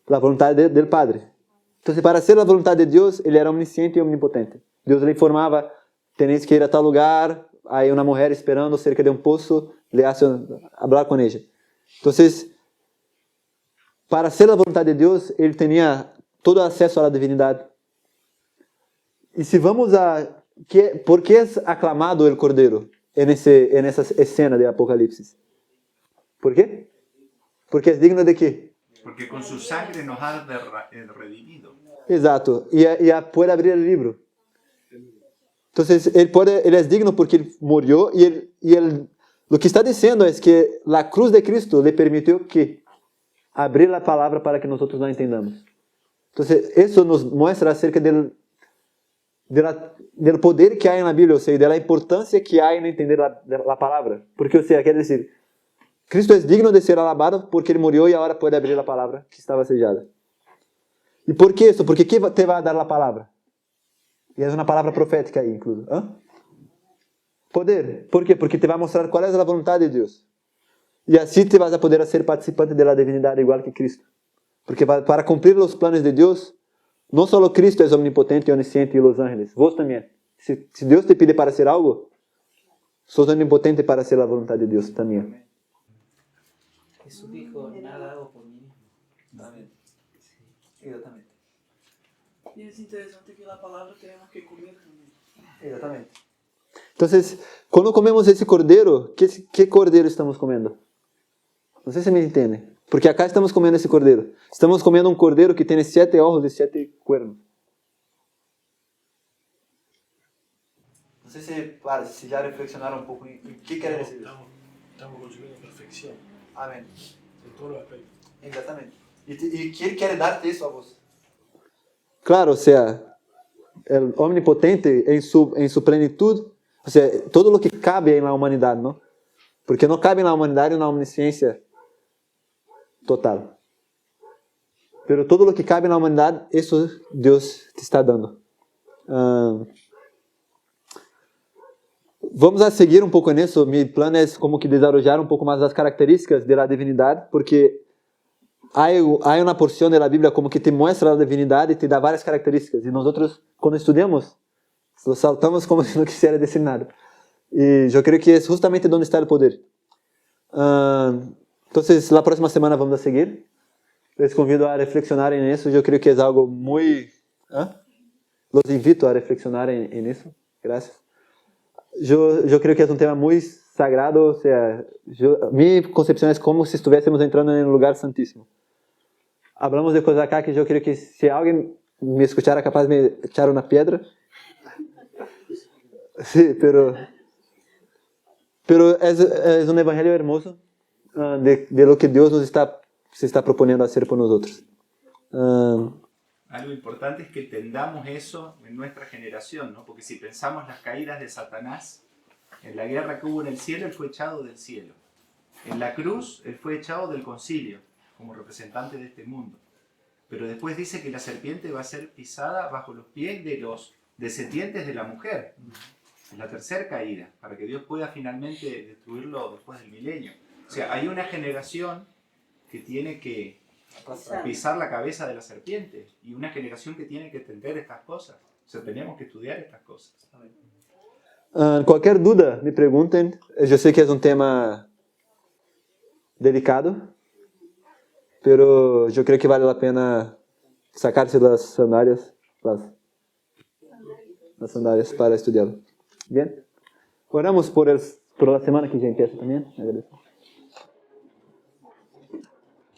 A vontade do Padre. Então, para ser a vontade de Deus, ele era omnisciente e omnipotente. Deus lhe informava: tenéis que ir a tal lugar, aí uma mulher esperando cerca de um poço, le hace hablar com ela. Então, para ser a vontade de Deus, ele tinha todo acesso à divindade. E se vamos a... ¿Por que é aclamado o Cordeiro nessa cena de Apocalipse? ¿Por quê? Porque é digno de quê? Porque con su sangre nos ha redimido. Exato. E pode abrir o livro. Então, ele é digno porque ele morreu o que está dizendo é que a cruz de Cristo lhe permitiu que abrir a palavra para que nós não entendamos. Então, isso nos mostra acerca do poder que há na Bíblia, ou seja, da importância que há em entender a palavra. Porque, ou seja, quer dizer, Cristo é digno de ser alabado porque ele morreu e agora pode abrir a palavra que estava sellada. E por que isso? Porque quem te vai dar a palavra? E é uma palavra profética aí, incluso. Poder. Por quê? Porque te vai mostrar qual é a vontade de Deus. E assim te vas a poder ser participante da divindade igual que Cristo. Porque para cumprir os planos de Deus, não só Cristo é omnipotente, onisciente e os ángeles, vos também. Se Deus te pide para ser algo, sos onipotente para hacer la voluntad de Dios también. Jesús dijo, nada hago por mí mismo. Amén. Sí, exatamente. Y es interesante que la palabra tenemos que comer también. Exatamente. Entonces, cuando comemos ese cordero, ¿qué cordero estamos comiendo? No sé si me entiende. Porque acá estamos comiendo ese cordero. Estamos comiendo un cordero que tiene 7 ojos y 7 cuernos. No sé si ya reflexionaron un poco en qué quiere decir eso. Estamos consumiendo perfección. Amén. En todos los aspectos. Exatamente. ¿Y quién quiere darte eso a vos? Claro, o sea, el omnipotente en su plenitud, o sea, todo lo que cabe en la humanidad, ¿no? Porque no cabe en la humanidad una omnisciencia total. Pero todo lo que cabe en la humanidad, eso Dios te está dando. Vamos a seguir un poco en eso. Mi plan es como que desarrollar un poco más las características de la divinidad, porque hay una porción de la Biblia como que te muestra la divinidad y te da varias características. Y nosotros, cuando estudiamos, lo saltamos como si no quisiera decir nada. Y yo creo que es justamente donde está el poder. Entonces, la próxima semana vamos a seguir. Les convido a reflexionar en eso. Yo creo que es algo muy... Los invito a reflexionar en eso. Gracias. Yo creo que es un tema muy sagrado. O sea, mi concepción es como si estuviésemos entrando en un lugar santísimo. Hablamos de cosas acá que yo creo que si alguien me escuchara capaz de me echar una piedra. Sí, pero es un evangelio hermoso de lo que Dios se está proponiendo hacer por nosotros. Algo importante es que entendamos eso en nuestra generación, ¿no? Porque si pensamos las caídas de Satanás, en la guerra que hubo en el cielo, él fue echado del cielo. En la cruz, él fue echado del concilio, como representante de este mundo. Pero después dice que la serpiente va a ser pisada bajo los pies de los descendientes de la mujer. Es la tercera caída, para que Dios pueda finalmente destruirlo después del milenio. O sea, hay una generación que tiene que pisar la cabeza de la serpiente y una generación que tiene que entender estas cosas. O sea, tenemos que estudiar estas cosas. Cualquier duda, me pregunten. Yo sé que es un tema delicado, pero yo creo que vale la pena sacarse las sandalias para estudiarlo. Bien. Oramos por la semana que ya empieza también. Agradezco.